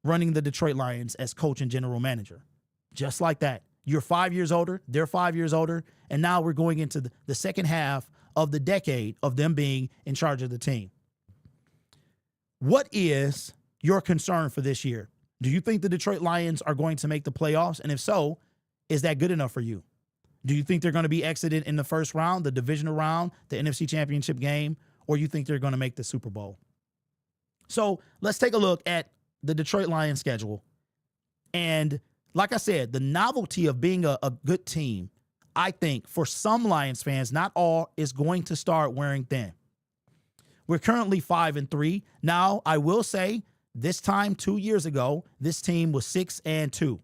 running the Detroit Lions as coach and general manager. Just like that. You're 5 years older. They're 5 years older. And now we're going into the second half of the decade of them being in charge of the team. What is your concern for this year? Do you think the Detroit Lions are going to make the playoffs? And if so, is that good enough for you? Do you think they're going to be exited in the first round, the divisional round, the NFC Championship game, or you think they're going to make the Super Bowl? So let's take a look at the Detroit Lions schedule. And like I said, the novelty of being a good team, I think for some Lions fans, not all, is going to start wearing thin. We're currently 5-3. Now, I will say this time 2 years ago, this team was 6-2.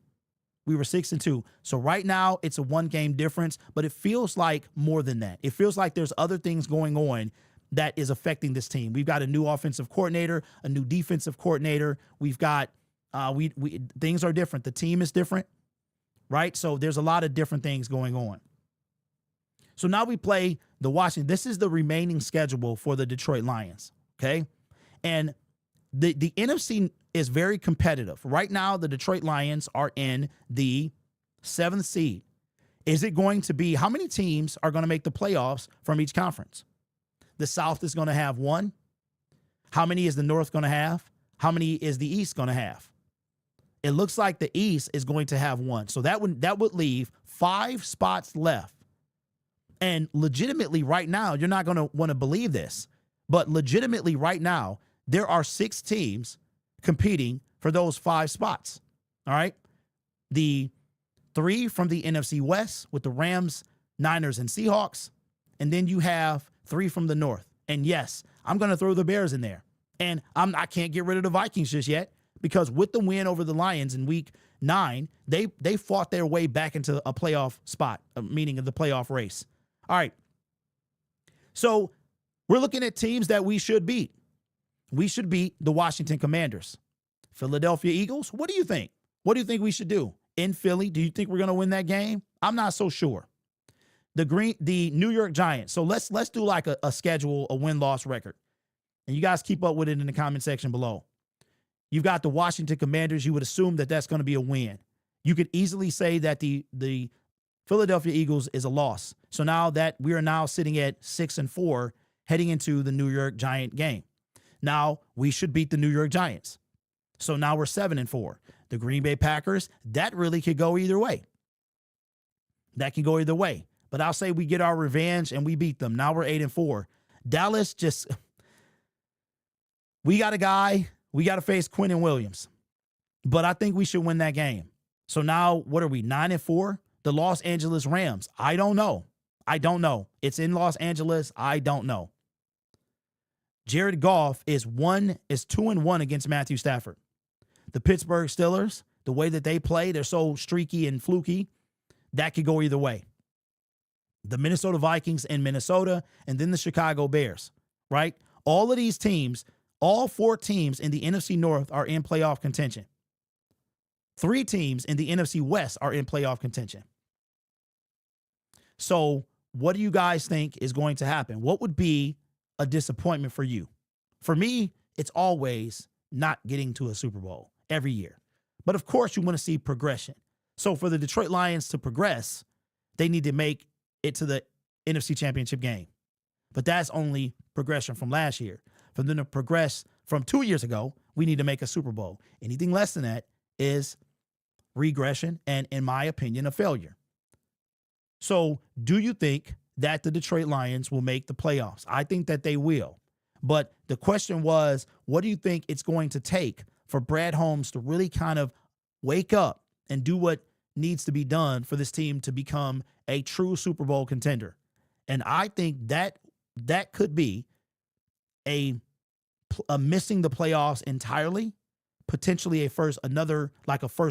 We were 6-2. So right now it's a 1-game difference, but it feels like more than that. It feels like there's other things going on that is affecting this team. We've got a new offensive coordinator, a new defensive coordinator. We've got things are different. The team is different, right? So there's a lot of different things going on. So now we play the Washington. This is the remaining schedule for the Detroit Lions, okay? And the NFC is very competitive. Right now, the Detroit Lions are in the 7th seed. Is it going to be, how many teams are going to make the playoffs from each conference? The South is going to have 1. How many is the North going to have? How many is the East going to have? It looks like the East is going to have 1. So that would leave 5 spots left. And legitimately right now, you're not going to want to believe this, but legitimately right now, there are 6 teams competing for those 5 spots. All right. The 3 from the NFC West with the Rams, Niners, and Seahawks. And then you have 3 from the North. And yes, I'm going to throw the Bears in there. And I can't get rid of the Vikings just yet, because with the win over the Lions in week 9, they fought their way back into a playoff spot, meaning the playoff race. All right. So we're looking at teams that we should beat. We should beat the Washington Commanders. Philadelphia Eagles, what do you think? What do you think we should do? In Philly, do you think we're going to win that game? I'm not so sure. The New York Giants. So let's do like a schedule, a win-loss record. And you guys keep up with it in the comment section below. You've got the Washington Commanders. You would assume that that's going to be a win. You could easily say that the Philadelphia Eagles is a loss. So now that we are now sitting at 6-4 heading into the New York Giant game. Now we should beat the New York Giants. So now we're 7-4. The Green Bay Packers, that really could go either way. That can go either way. But I'll say we get our revenge and we beat them. Now we're 8-4. Dallas we got a guy, we got to face Quinnen Williams. But I think we should win that game. So now what are we, 9-4? The Los Angeles Rams. I don't know. It's in Los Angeles. I don't know. Jared Goff is 2-1 against Matthew Stafford. The Pittsburgh Steelers, the way that they play, they're so streaky and fluky. That could go either way. The Minnesota Vikings in Minnesota, and then the Chicago Bears, right? All of these teams, All 4 teams in the NFC North are in playoff contention. 3 teams in the NFC West are in playoff contention. So what do you guys think is going to happen? What would be a disappointment for you? For me, it's always not getting to a Super Bowl every year. But of course, you want to see progression. So for the Detroit Lions to progress, they need to make it to the NFC Championship game. But that's only progression from last year. For them to progress from 2 years ago, we need to make a Super Bowl. Anything less than that is regression and, in my opinion, a failure. So do you think that the Detroit Lions will make the playoffs? I think that they will. But the question was, what do you think it's going to take for Brad Holmes to really kind of wake up and do what needs to be done for this team to become a true Super Bowl contender? And I think that could be a missing the playoffs entirely, potentially a first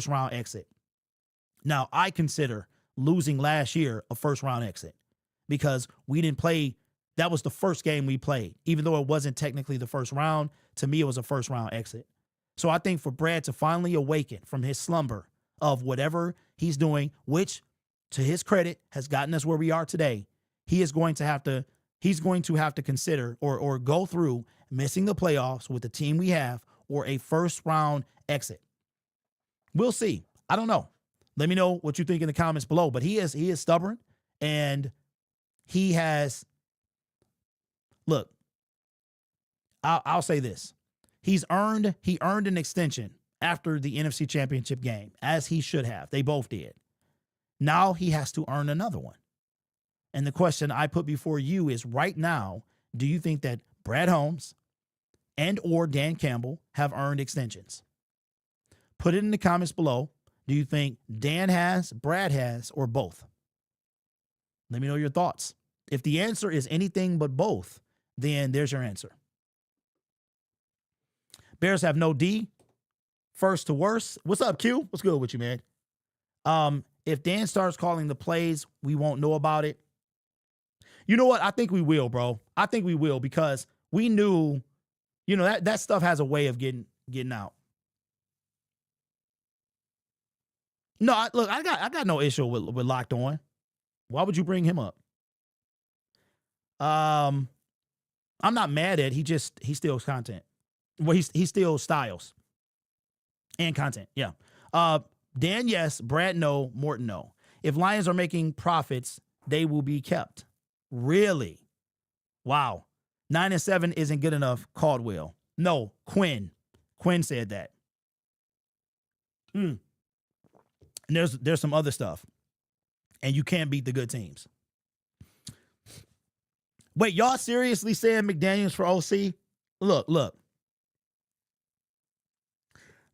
round exit. Now, I consider losing last year a first round exit because we didn't play. That was the first game we played. Even though it wasn't technically the first round, to me, it was a first round exit. So I think for Brad to finally awaken from his slumber of whatever he's doing, which to his credit has gotten us where we are today, he's going to have to consider or go through missing the playoffs with the team we have or a first round exit. We'll see. I don't know. Let me know what you think in the comments below. But he is stubborn, and he has. Look, I'll say this: he earned an extension after the NFC Championship game, as he should have. They both did. Now he has to earn another one. And the question I put before you is, right now, do you think that Brad Holmes and or Dan Campbell have earned extensions? Put it in the comments below. Do you think Dan has, Brad has, or both? Let me know your thoughts. If the answer is anything but both, then there's your answer. Bears have no D. First to worst. What's up, Q? What's good with you, man? If Dan starts calling the plays, we won't know about it. You know what? I think we will, bro. I think we will, because we knew, that stuff has a way of getting out. No, I got no issue with Locked On. Why would you bring him up? I'm not mad at. He steals content. Well, he steals styles and content. Yeah. Dan, yes. Brad, no. Morton, no. If Lions are making profits, they will be kept. Really? Wow. 9-7 isn't good enough. Caldwell. No. Quinn said that. And there's some other stuff. And you can't beat the good teams. Wait, y'all seriously saying McDaniels for OC? Look.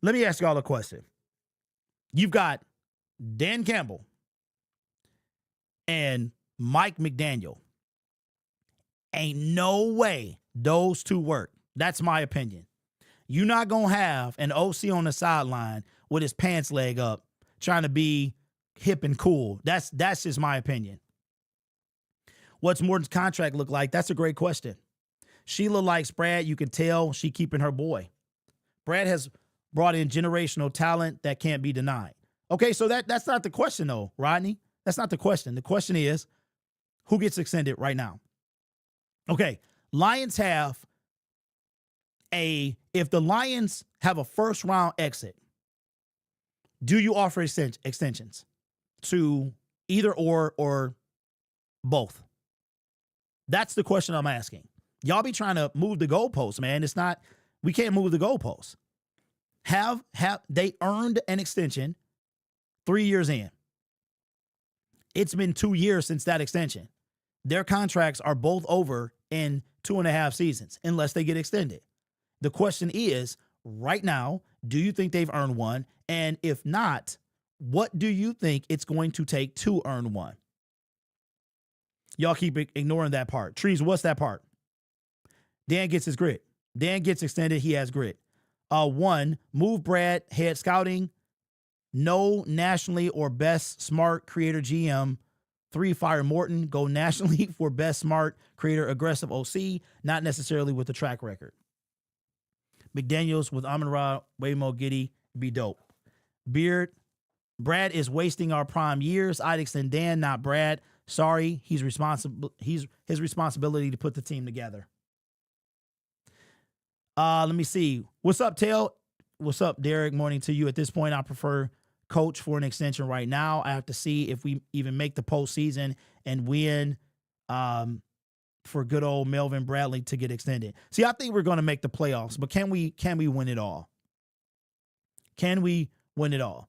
Let me ask y'all a question. You've got Dan Campbell and Mike McDaniel. Ain't no way those two work. That's my opinion. You're not going to have an OC on the sideline with his pants leg up trying to be hip and cool. That's just my opinion. What's Morton's contract look like? That's a great question. Sheila likes Brad. You can tell she keeping her boy. Brad has brought in generational talent that can't be denied. Okay, so that's not the question, though, Rodney. That's not the question. The question is, who gets extended right now? Okay, Lions have if the Lions have a first-round exit, do you offer extensions to either or both? That's the question I'm asking. Y'all be trying to move the goalposts, man. It's not, we can't move the goalposts. Have they earned an extension 3 years in? It's been 2 years since that extension. Their contracts are both over in 2.5 seasons, unless they get extended. The question is, right now, do you think they've earned one? And if not, what do you think it's going to take to earn one? Y'all keep ignoring that part. Trees, what's that part? Dan gets his grit. Dan gets extended. He has grit. 1, move Brad, head scouting. No nationally or best smart creator GM. 3, fire Morton. Go nationally for best smart creator aggressive OC. Not necessarily with the track record. McDaniels with Amon-Ra, Waymo Giddy be dope. Beard, Brad is wasting our prime years. I'd extend Dan, not Brad. Sorry, he's responsible. He's his responsibility to put the team together. Let me see. What's up, Tail? What's up, Derek? Morning to you. At this point, I prefer coach for an extension right now. I have to see if we even make the postseason and win for good old Melvin Bradley to get extended. See, I think we're going to make the playoffs, but can we win it all? Can we win it all?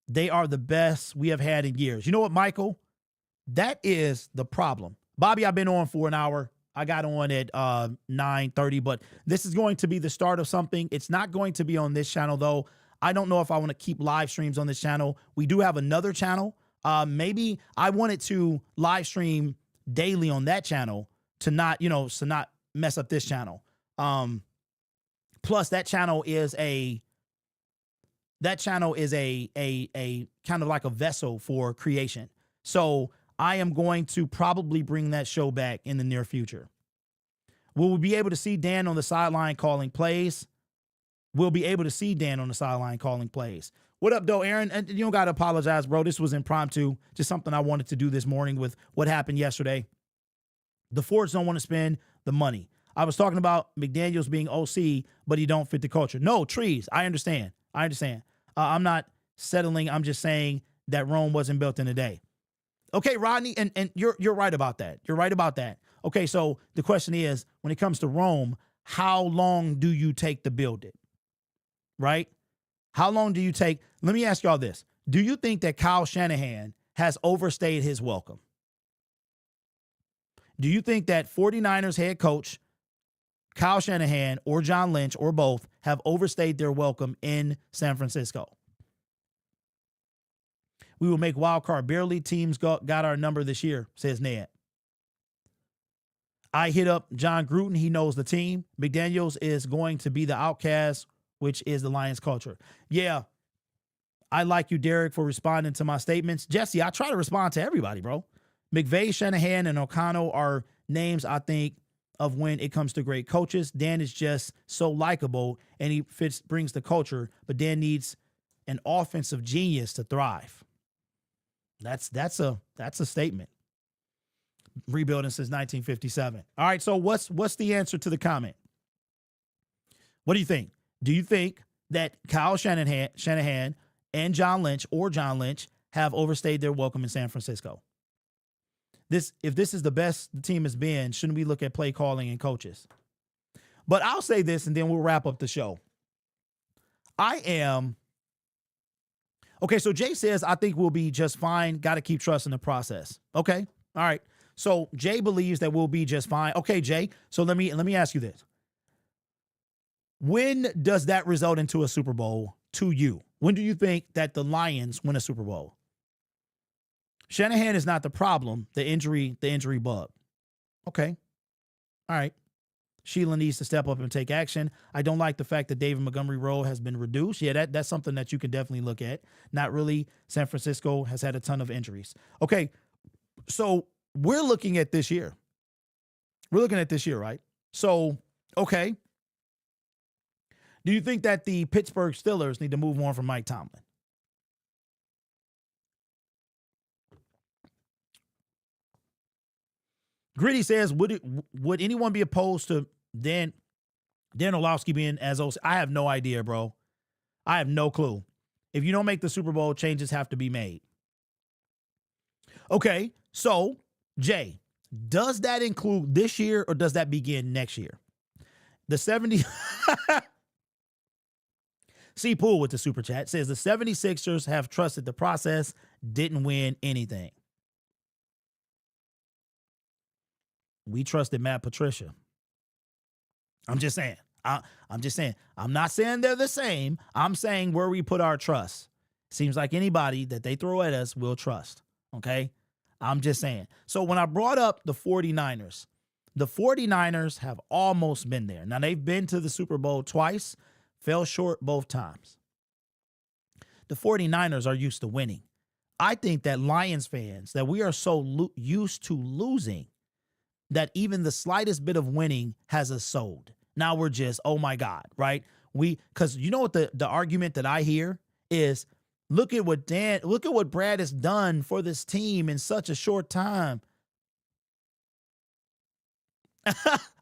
They are the best we have had in years. You know what, Michael? That is the problem. Bobby, I've been on for an hour. I got on at 9:30, but this is going to be the start of something. It's not going to be on this channel, though. I don't know if I want to keep live streams on this channel. We do have another channel. Maybe I wanted to live stream daily on that channel to not, to not mess up this channel. Plus, that channel is a kind of like a vessel for creation. So I am going to probably bring that show back in the near future. Will we be able to see Dan on the sideline calling plays? We'll be able to see Dan on the sideline calling plays. What up, though, Aaron? And you don't got to apologize, bro. This was impromptu. Just something I wanted to do this morning with what happened yesterday. The Fords don't want to spend the money. I was talking about McDaniels being OC, but he don't fit the culture. No, Trees. I understand. I'm not settling. I'm just saying that Rome wasn't built in a day. Okay, Rodney, and you're right about that. You're right about that. Okay, so the question is, when it comes to Rome, how long do you take to build it? Right? How long do you take? Let me ask y'all this. Do you think that Kyle Shanahan has overstayed his welcome? Do you think that 49ers head coach Kyle Shanahan or John Lynch or both have overstayed their welcome in San Francisco? We will make wild card barely. Teams got our number this year, says Ned. I hit up John Gruden. He knows the team. McDaniels is going to be the outcast, which is the Lions culture. Yeah. I like you, Derek, for responding to my statements. Jesse, I try to respond to everybody, bro. McVay, Shanahan, and O'Connell are names I think of when it comes to great coaches. Dan is just so likable and he brings the culture, but Dan needs an offensive genius to thrive. That's a statement. Rebuilding since 1957. All right, so what's the answer to the comment? What do you think? Do you think that Kyle Shanahan and John Lynch have overstayed their welcome in San Francisco? If this is the best the team has been, shouldn't we look at play calling and coaches? But I'll say this, and then we'll wrap up the show. Okay, so Jay says, I think we'll be just fine. Got to keep trusting the process. Okay, all right. So Jay believes that we'll be just fine. Okay, Jay, so let me ask you this. When does that result into a Super Bowl to you? When do you think that the Lions win a Super Bowl? Shanahan is not the problem, the injury bug. Okay. All right. Sheila needs to step up and take action. I don't like the fact that David Montgomery role has been reduced. Yeah, that's something that you can definitely look at. Not really. San Francisco has had a ton of injuries. Okay. So we're looking at this year. Right? So, okay. Do you think that the Pittsburgh Steelers need to move on from Mike Tomlin? Gritty says, would anyone be opposed to Dan Orlovsky being as OC? I have no idea, bro. I have no clue. If you don't make the Super Bowl, changes have to be made. Okay, so, Jay, does that include this year or does that begin next year? The 70... C. Poole with the super chat says the 76ers have trusted the process, didn't win anything. We trusted Matt Patricia. I'm just saying. I'm not saying they're the same. I'm saying where we put our trust. Seems like anybody that they throw at us, we'll trust. Okay? I'm just saying. So when I brought up the 49ers have almost been there. Now, they've been to the Super Bowl twice, fell short both times. The 49ers are used to winning. I think that Lions fans, that we are so used to losing, that even the slightest bit of winning has us sold. Now we're just, oh my God, right? Because you know what the argument that I hear is, look at what Brad has done for this team in such a short time.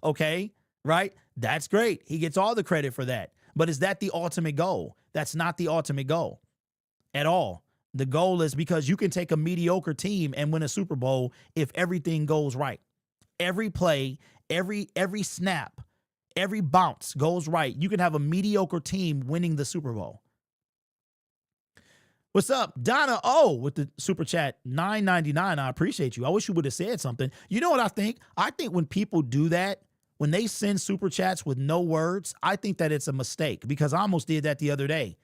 Okay, right? That's great. He gets all the credit for that. But is that the ultimate goal? That's not the ultimate goal at all. The goal is, because you can take a mediocre team and win a Super Bowl if everything goes right. Every play, every snap, every bounce goes right. You can have a mediocre team winning the Super Bowl. What's up? Donna O with the super chat, $9.99. I appreciate you. I wish you would have said something. You know what I think? I think when people do that, when they send super chats with no words, I think that it's a mistake, because I almost did that the other day.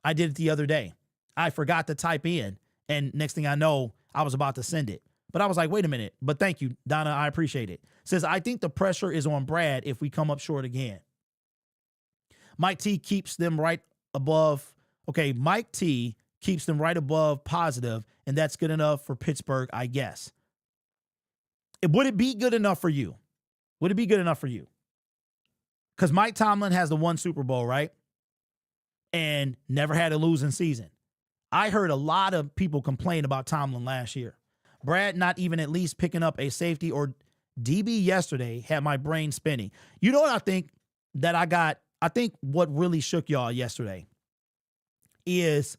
I did it the other day. I forgot to type in, and next thing I know, I was about to send it. But I was like, wait a minute. But thank you, Donna. I appreciate it. Says, I think the pressure is on Brad if we come up short again. Mike T keeps them right above. Okay, Mike T keeps them right above positive, and that's good enough for Pittsburgh, I guess. Would it be good enough for you? Would it be good enough for you? Because Mike Tomlin has the one Super Bowl, right? And never had a losing season. I heard a lot of people complain about Tomlin last year. Brad not even at least picking up a safety or DB yesterday had my brain spinning. You know what I think that I got? I think what really shook y'all yesterday is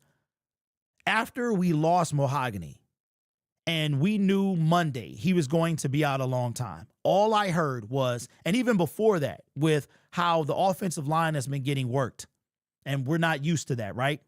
after we lost Mahogany and we knew Monday he was going to be out a long time, all I heard was, and even before that, with how the offensive line has been getting worked, and we're not used to that, right?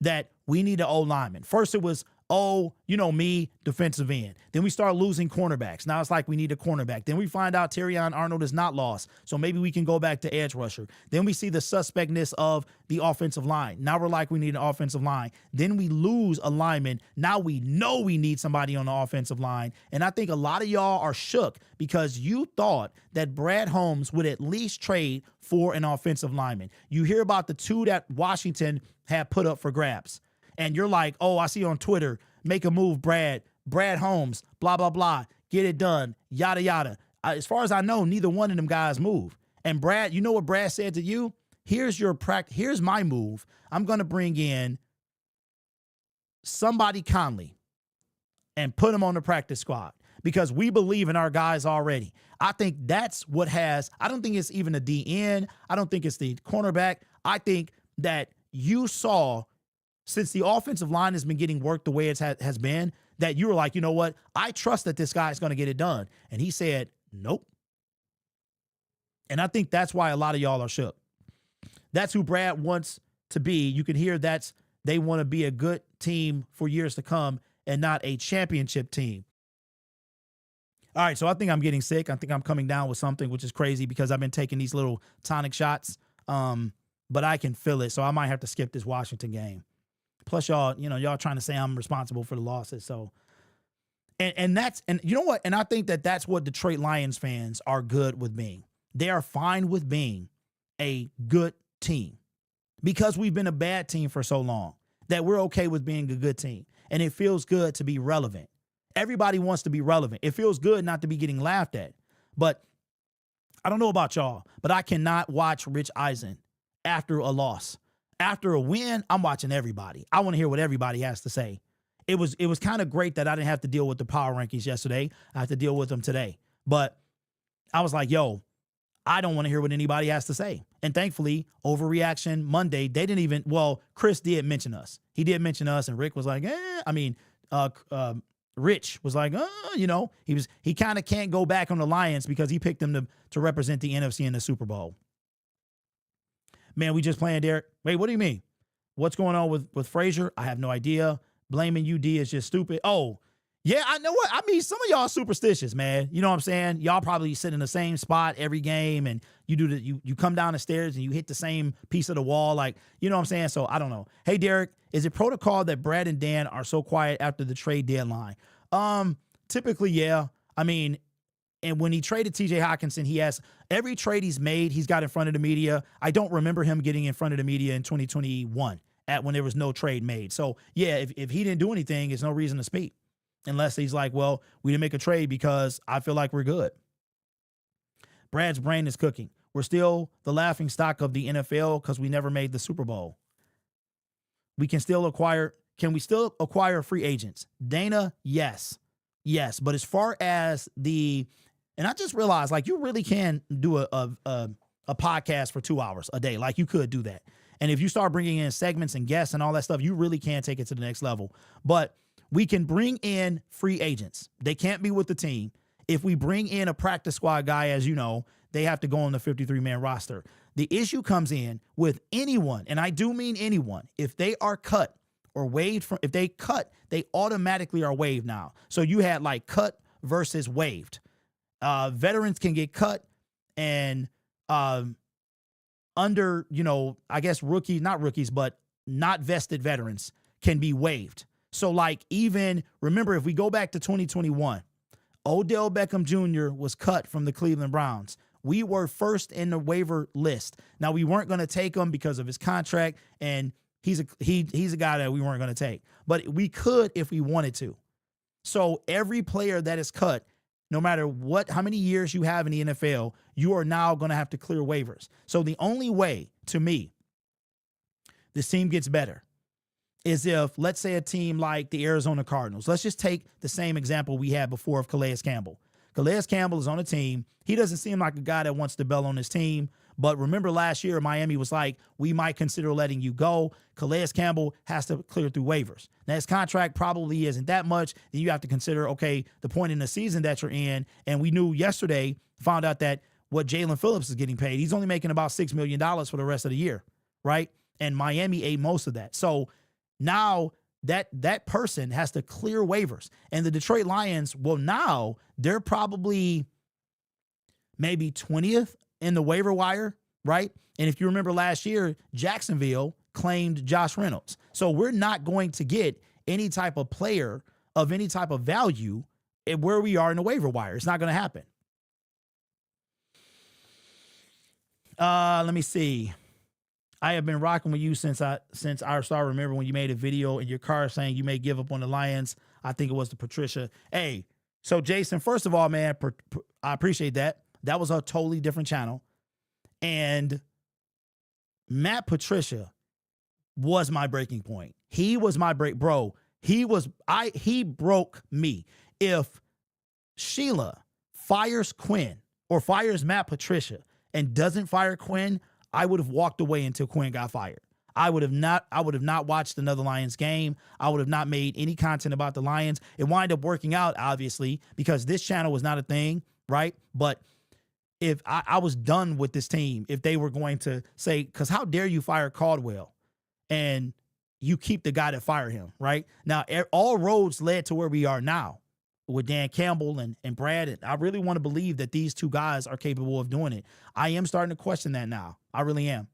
That we need an O-lineman. First it was, oh, you know me, defensive end. Then we start losing cornerbacks. Now it's like we need a cornerback. Then we find out Terrion Arnold is not lost, so maybe we can go back to edge rusher. Then we see the suspectness of the offensive line. Now we're like, we need an offensive line. Then we lose a lineman. Now we know we need somebody on the offensive line. And I think a lot of y'all are shook because you thought that Brad Holmes would at least trade for an offensive lineman. You hear about the two that Washington had put up for grabs. And you're like, oh, I see on Twitter, make a move, Brad Holmes, blah, blah, blah, get it done, yada, yada. As far as I know, neither one of them guys move. And Brad, you know what Brad said to you? Here's my move. I'm going to bring in somebody Conley and put him on the practice squad because we believe in our guys already. I think that's what I don't think it's even a DN. I don't think it's the cornerback. I think that you saw, since the offensive line has been getting worked the way it has been, that you were like, you know what? I trust that this guy is going to get it done. And he said, nope. And I think that's why a lot of y'all are shook. That's who Brad wants to be. You can hear they want to be a good team for years to come and not a championship team. All right, so I think I'm getting sick. I think I'm coming down with something, which is crazy because I've been taking these little tonic shots, but I can feel it, so I might have to skip this Washington game. Plus, y'all trying to say I'm responsible for the losses. So, and you know what? And I think that that's what Detroit Lions fans are good with being. They are fine with being a good team because we've been a bad team for so long that we're okay with being a good team. And it feels good to be relevant. Everybody wants to be relevant. It feels good not to be getting laughed at. But I don't know about y'all, but I cannot watch Rich Eisen after a loss. After a win, I'm watching everybody. I want to hear what everybody has to say. It was kind of great that I didn't have to deal with the power rankings yesterday. I have to deal with them today. But I was like, yo, I don't want to hear what anybody has to say. And thankfully, Overreaction Monday, they didn't even, Chris did mention us. He did mention us, and Rick was like, Rich was like, he kind of can't go back on the Lions because he picked them to represent the NFC in the Super Bowl. Man, we just playing Derek. Wait, what do you mean? What's going on with Frazier? I have no idea. Blaming UD is just stupid. Oh, yeah, I know what. I mean, some of y'all superstitious, man. You know what I'm saying? Y'all probably sit in the same spot every game, and you come down the stairs and you hit the same piece of the wall. Like, you know what I'm saying? So I don't know. Hey, Derek, is it protocol that Brad and Dan are so quiet after the trade deadline? Typically, yeah. I mean, and when he traded TJ Hawkinson, he has every trade he's made, he's got in front of the media. I don't remember him getting in front of the media in 2021 when there was no trade made. So, yeah, if he didn't do anything, there's no reason to speak. Unless he's like, well, we didn't make a trade because I feel like we're good. Brad's brain is cooking. We're still the laughing stock of the NFL because we never made the Super Bowl. We can still acquire. Can we still acquire free agents? Dana, yes. Yes. But as far as and I just realized, like, you really can do a podcast for 2 hours a day. Like, you could do that. And if you start bringing in segments and guests and all that stuff, you really can take it to the next level. But we can bring in free agents. They can't be with the team. If we bring in a practice squad guy, as you know, they have to go on the 53-man roster. The issue comes in with anyone, and I do mean anyone, if they are cut or waived from, if they cut, they automatically are waived now. So you had like cut versus waived. Veterans can get cut, and under, I guess not rookies, but not vested veterans can be waived. So like, even remember, if we go back to 2021, Odell Beckham Jr. was cut from the Cleveland Browns. We were first in the waiver list. Now, we weren't going to take him because of his contract, and he's a guy that we weren't going to take. But we could if we wanted to. So every player that is cut, no matter how many years you have in the NFL, you are now going to have to clear waivers. So the only way, to me, this team gets better is if, let's say, a team like the Arizona Cardinals. Let's just take the same example we had before of Calais Campbell. Calais Campbell is on a team. He doesn't seem like a guy that wants to bail on his team. But remember last year, Miami was like, we might consider letting you go. Calais Campbell has to clear through waivers. Now, his contract probably isn't that much. Then you have to consider, okay, the point in the season that you're in. And we knew yesterday, found out that what Jalen Phillips is getting paid, he's only making about $6 million for the rest of the year, right? And Miami ate most of that. So now that person has to clear waivers. And the Detroit Lions, well, now they're probably maybe 20th in the waiver wire, right? And if you remember last year, Jacksonville claimed Josh Reynolds. So we're not going to get any type of player of any type of value where we are in the waiver wire. It's not going to happen. Let me see. I have been rocking with you since I started. Remember when you made a video in your car saying you may give up on the Lions? I think it was the Patricia. Hey, so Jason, first of all, man, I appreciate that. That was a totally different channel. And Matt Patricia was my breaking point. He was my bro. He broke me. If Sheila fires Quinn or fires Matt Patricia and doesn't fire Quinn, I would have walked away until Quinn got fired. I would have not watched another Lions game. I would have not made any content about the Lions. It wound up working out, obviously, because this channel was not a thing, right? But if I was done with this team, if they were going to say, because how dare you fire Caldwell and you keep the guy that fired him, right? Now, all roads led to where we are now with Dan Campbell and Brad. And I really want to believe that these two guys are capable of doing it. I am starting to question that now. I really am.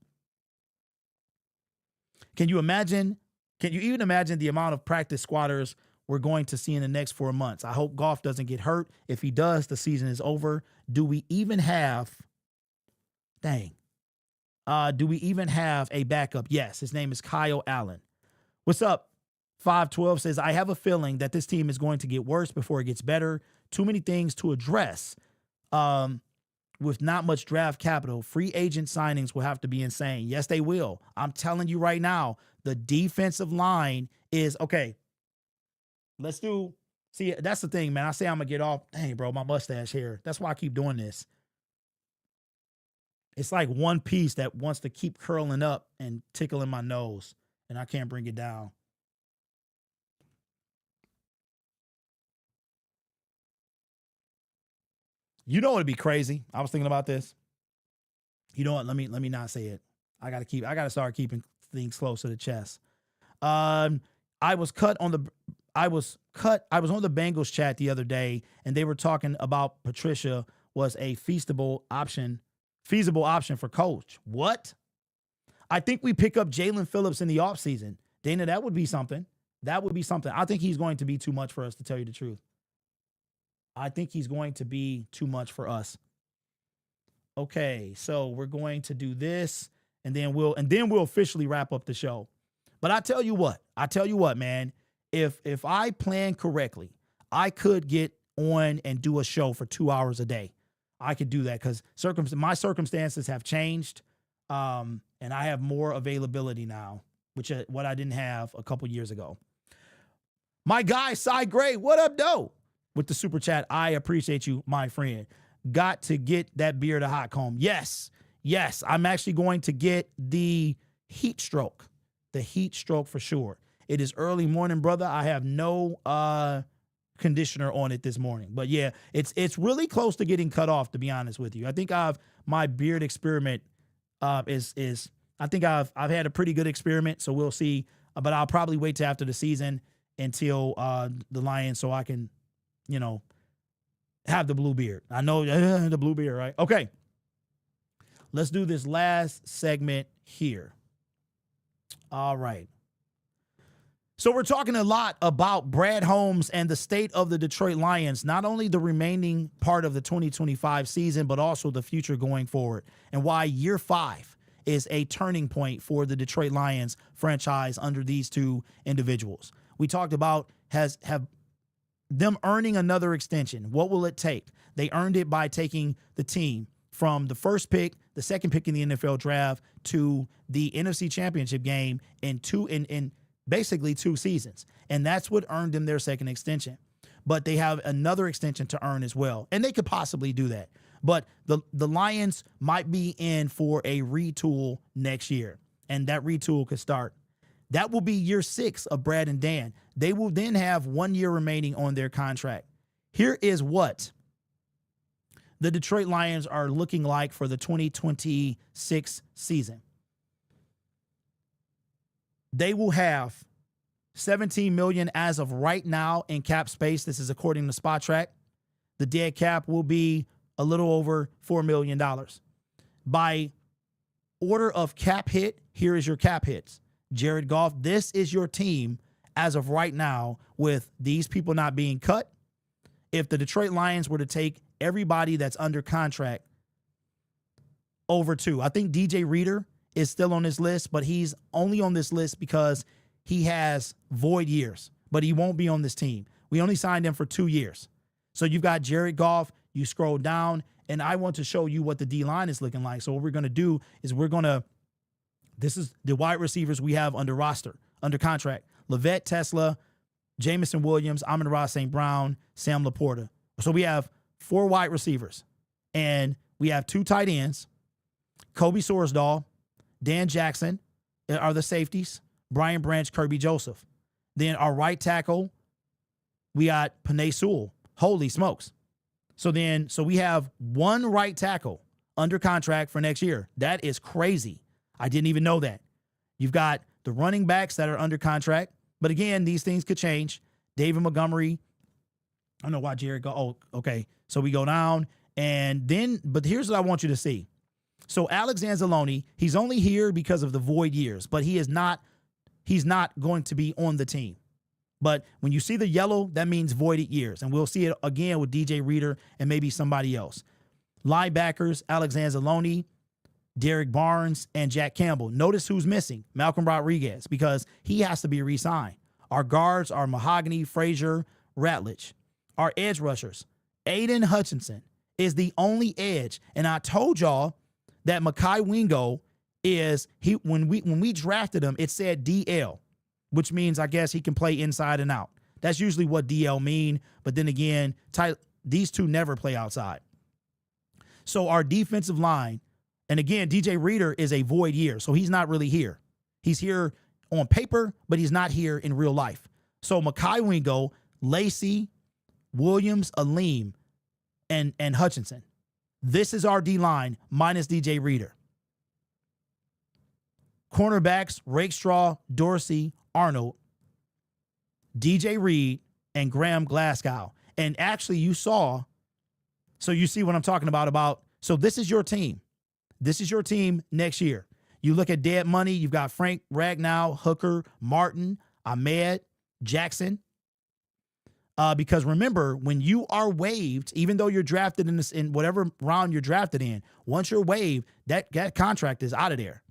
Can you even imagine the amount of practice squatters we're going to see in the next 4 months? I hope Goff doesn't get hurt. If he does, the season is over. Do we even have a backup? Yes, his name is Kyle Allen. What's up? 512 says, I have a feeling that this team is going to get worse before it gets better. Too many things to address. With not much draft capital, free agent signings will have to be insane. Yes, they will. I'm telling you right now, the defensive line is okay. See, that's the thing, man. I say I'm going to get off. Dang, bro, my mustache hair. That's why I keep doing this. It's like one piece that wants to keep curling up and tickling my nose, and I can't bring it down. You know, it'd be crazy. I was thinking about this. You know what? Let me not say it. I gotta start keeping things close to the chest. I was on the Bengals chat the other day, and they were talking about Patricia was a feasible option for coach. What? I think we pick up Jalen Phillips in the offseason. Dana, that would be something. I think he's going to be too much for us, to tell you the truth. I think he's going to be too much for us. Okay, so we're going to do this, and then we'll officially wrap up the show. But I tell you what, man, if I plan correctly, I could get on and do a show for 2 hours a day. I could do that because my circumstances have changed, and I have more availability now, which what I didn't have a couple years ago. My guy, Cy Gray, what up, though? With the super chat, I appreciate you, my friend. Got to get that beer to hot comb. Yes, I'm actually going to get the heat stroke for sure. It is early morning, brother. I have no conditioner on it this morning, but yeah, it's really close to getting cut off, to be honest with you. I think my beard experiment is I think I've had a pretty good experiment, so we'll see. But I'll probably wait till after the season until the Lions, so I can, have the blue beard. I know the blue beard, right? Okay, let's do this last segment here. All right. So we're talking a lot about Brad Holmes and the state of the Detroit Lions, not only the remaining part of the 2025 season, but also the future going forward, and why year 5 is a turning point for the Detroit Lions franchise under these two individuals. We talked about have them earning another extension. What will it take? They earned it by taking the team from the first pick, the second pick in the NFL draft, to the NFC Championship game in basically 2 seasons. And that's what earned them their second extension. But they have another extension to earn as well. And they could possibly do that. But the Lions might be in for a retool next year. And that retool could start. That will be year 6 of Brad and Dan. They will then have 1 year remaining on their contract. Here is what the Detroit Lions are looking like for the 2026 season. They will have $17 million as of right now in cap space. This is according to Spot Track. The dead cap will be a little over $4 million. By order of cap hit, here is your cap hits. Jared Goff, this is your team as of right now with these people not being cut. If the Detroit Lions were to take everybody that's under contract over to, I think DJ Reader is still on this list, but he's only on this list because he has void years, but he won't be on this team. We only signed him for 2 years. So you've got Jared Goff, you scroll down, and I want to show you what the D-line is looking like. So what we're going to do is this is the wide receivers we have under contract. Levette, Tesla, Jamison Williams, Amon-Ra St. Brown, Sam Laporta. So we have 4 wide receivers, and we have 2 tight ends. Kobe Sorsdahl, Dan Jackson are the safeties. Brian Branch, Kirby Joseph. Then our right tackle, we got Penei Sewell. Holy smokes. So we have 1 right tackle under contract for next year. That is crazy. I didn't even know that. You've got the running backs that are under contract. But again, these things could change. David Montgomery. I don't know why Jared go. Oh, okay. So we go down. But here's what I want you to see. So Alex Anzalone, he's only here because of the void years, but he's not going to be on the team. But when you see the yellow, that means voided years. And we'll see it again with DJ Reader and maybe somebody else. Linebackers, Alex Anzalone, Derek Barnes, and Jack Campbell. Notice who's missing. Malcolm Rodriguez, because he has to be re-signed. Our guards are Mahogany, Frazier, Ratledge. Our edge rushers, Aiden Hutchinson is the only edge. And I told y'all that Mekhi Wingo when we drafted him, it said DL, which means I guess he can play inside and out. That's usually what DL mean. But then again, these two never play outside. So our defensive line, and again, DJ Reader is a void year, so he's not really here. He's here on paper, but he's not here in real life. So Mekhi Wingo, Lacey, Williams, Aleem, and Hutchinson. This is our D-line minus DJ Reader. Cornerbacks, Rakestraw, Dorsey, Arnold, DJ Reed, and Graham Glasgow. And actually you see what I'm talking about. So this is your team. This is your team next year. You look at dead money, you've got Frank Ragnow, Hooker, Martin, Ahmed, Jackson. Because remember, when you are waived, even though you're drafted in whatever round you're drafted in, once you're waived, that contract is out of there.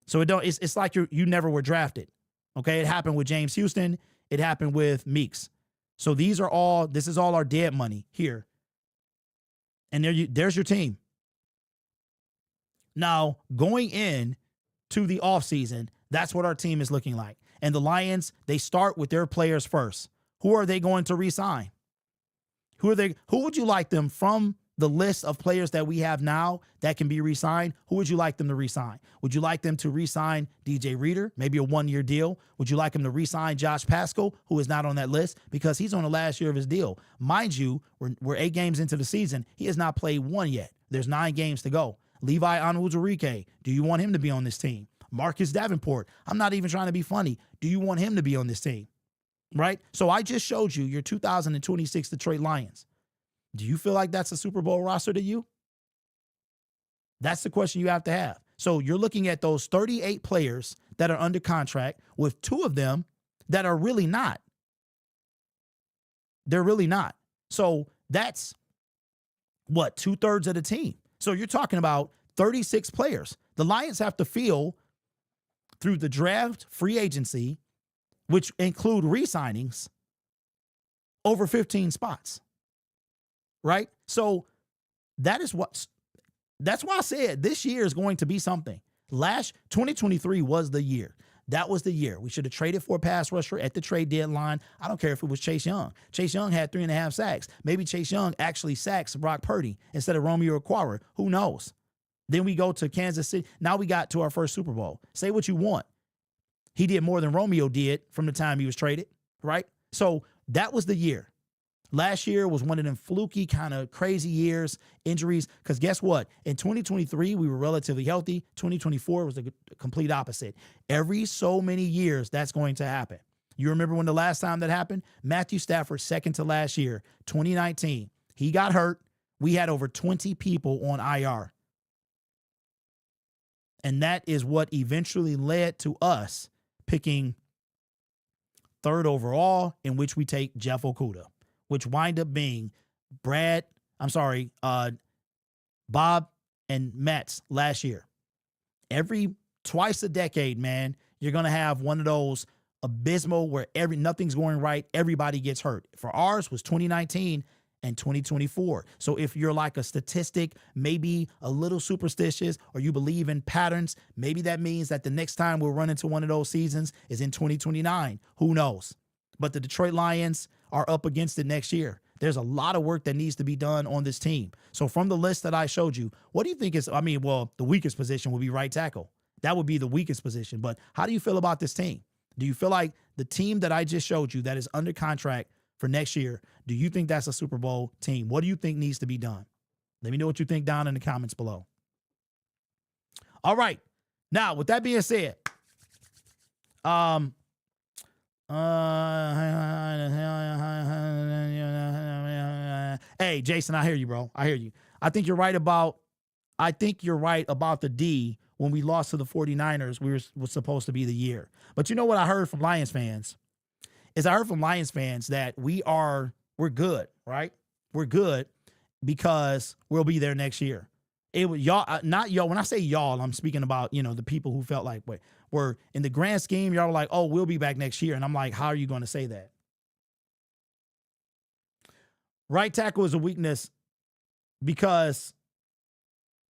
So it's like you never were drafted. Okay, it happened with James Houston. It happened with Meeks. So this is all our dead money here. And there's your team. Now, going in to the offseason, that's what our team is looking like. And the Lions, they start with their players first. Who are they going to re-sign? Who would you like them from the list of players that we have now that can be re-signed? Who would you like them to re-sign? Would you like them to re-sign DJ Reader, maybe a one-year deal? Would you like them to re-sign Josh Pascal, who is not on that list because he's on the last year of his deal? Mind you, we're 8 games into the season. He has not played one yet. There's 9 games to go. Levi Onwuzurike, do you want him to be on this team? Marcus Davenport, I'm not even trying to be funny. Do you want him to be on this team? Right? So I just showed you your 2026 Detroit Lions. Do you feel like that's a Super Bowl roster to you? That's the question you have to have. So you're looking at those 38 players that are under contract with 2 of them that are really not. They're really not. So that's what, 2/3 of the team. So you're talking about 36 players. The Lions have to fill through the draft, free agency, which include re-signings, over 15 spots. Right? So that's why I said this year is going to be something. 2023 was the year. That was the year. We should have traded for a pass rusher at the trade deadline. I don't care if it was Chase Young. Chase Young had 3.5 sacks. Maybe Chase Young actually sacks Brock Purdy instead of Romeo Okwara. Who knows? Then we go to Kansas City. Now we got to our first Super Bowl. Say what you want. He did more than Romeo did from the time he was traded, right? So that was the year. Last year was one of them fluky kind of crazy years, injuries, because guess what? In 2023, we were relatively healthy. 2024 was the complete opposite. Every so many years, that's going to happen. You remember when the last time that happened? Matthew Stafford, second to last year, 2019. He got hurt. We had over 20 people on IR. And that is what eventually led to us picking 3rd overall, in which we take Jeff Okudah, which wind up being Bob and Matt's last year. Twice a decade, man, you're going to have one of those abysmal where nothing's going right, everybody gets hurt. For ours was 2019 and 2024. So if you're like a statistic, maybe a little superstitious, or you believe in patterns, maybe that means that the next time we'll run into one of those seasons is in 2029. Who knows? But the Detroit Lions are up against it next year. There's a lot of work that needs to be done on this team. So from the list that I showed you, what do you think is, the weakest position would be right tackle. That would be the weakest position. But how do you feel about this team? Do you feel like the team that I just showed you that is under contract for next year, do you think that's a Super Bowl team? What do you think needs to be done? Let me know what you think down in the comments below. All right. Now, with that being said, hey, Jason, I hear you, bro. I hear you. I think you're right about the D. When we lost to the 49ers, was supposed to be the year. But you know what I heard from Lions fans? That we're good, right? We're good because we'll be there next year. It was y'all, not y'all. When I say y'all, I'm speaking about, the people who felt like, we're in the grand scheme, y'all were like, oh, we'll be back next year. And I'm like, how are you going to say that? Right tackle is a weakness because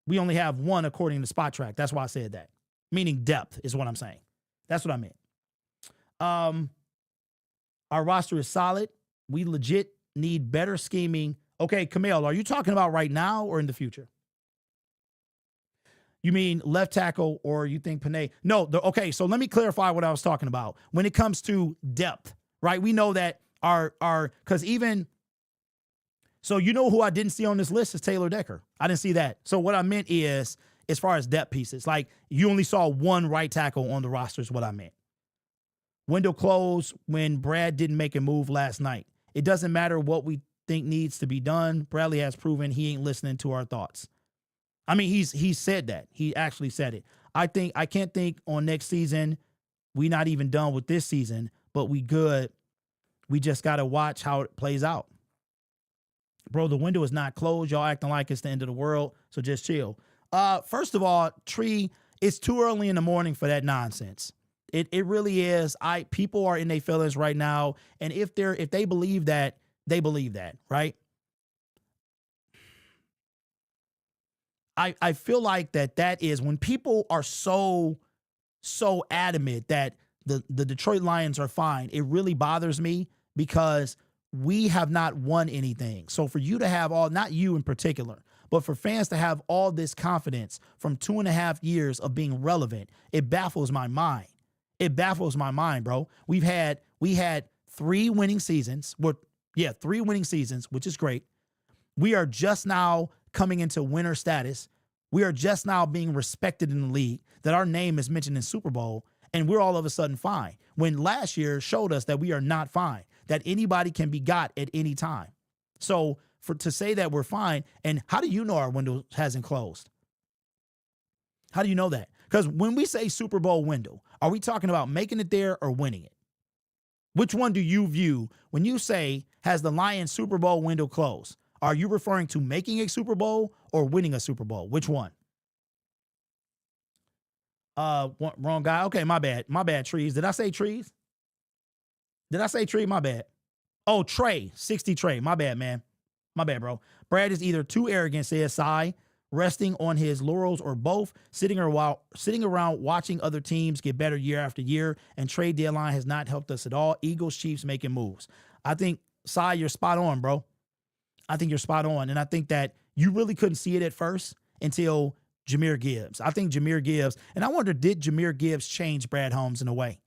we only have one according to Spot Track. That's why I said that. Meaning depth is what I'm saying. That's what I meant. Our roster is solid. We legit need better scheming. Okay, Camille, are you talking about right now or in the future? You mean left tackle, or you think Panay? No, okay, so let me clarify what I was talking about. When it comes to depth, right? We know that because so you know who I didn't see on this list is Taylor Decker. I didn't see that. So what I meant is, as far as depth pieces, like you only saw one right tackle on the roster is what I meant. Window closed when Brad didn't make a move last night. It doesn't matter what we think needs to be done. Bradley has proven he ain't listening to our thoughts. He said that. He actually said it. I can't think on next season. We not even done with this season, but we good. We just got to watch how it plays out. Bro, the window is not closed. Y'all acting like it's the end of the world, so just chill. First of all, Tree, it's too early in the morning for that nonsense. It really is. People are in their feelings right now, and if they believe that, they believe that, right? I feel like that is when people are so adamant that the Detroit Lions are fine, it really bothers me because we have not won anything. So for you to have all, not you in particular, but for fans to have all this confidence from 2.5 years of being relevant, it baffles my mind. It baffles my mind, bro. We had 3 winning seasons. 3 winning seasons, which is great. We are just now coming into winner status. We are just now being respected in the league, that our name is mentioned in Super Bowl, and we're all of a sudden fine. When last year showed us that we are not fine, that anybody can be got at any time. So to say that we're fine, and how do you know our window hasn't closed? How do you know that? Because when we say Super Bowl window, are we talking about making it there or winning it? Which one do you view when you say, has the Lions Super Bowl window closed? Are you referring to making a Super Bowl or winning a Super Bowl? Which one? Wrong guy. Okay, my bad. My bad, Trees. Did I say Trees? Did I say Tree? My bad. Oh, Trey. 60 Trey. My bad, man. My bad, bro. Brad is either too arrogant, says Cy, resting on his laurels, or both, sitting around watching other teams get better year after year, and trade deadline has not helped us at all. Eagles, Chiefs making moves. I think, Cy, you're spot on, bro. I think you're spot on. And I think that you really couldn't see it at first until Jahmyr Gibbs. I think Jahmyr Gibbs, and I wonder, did Jahmyr Gibbs change Brad Holmes in a way?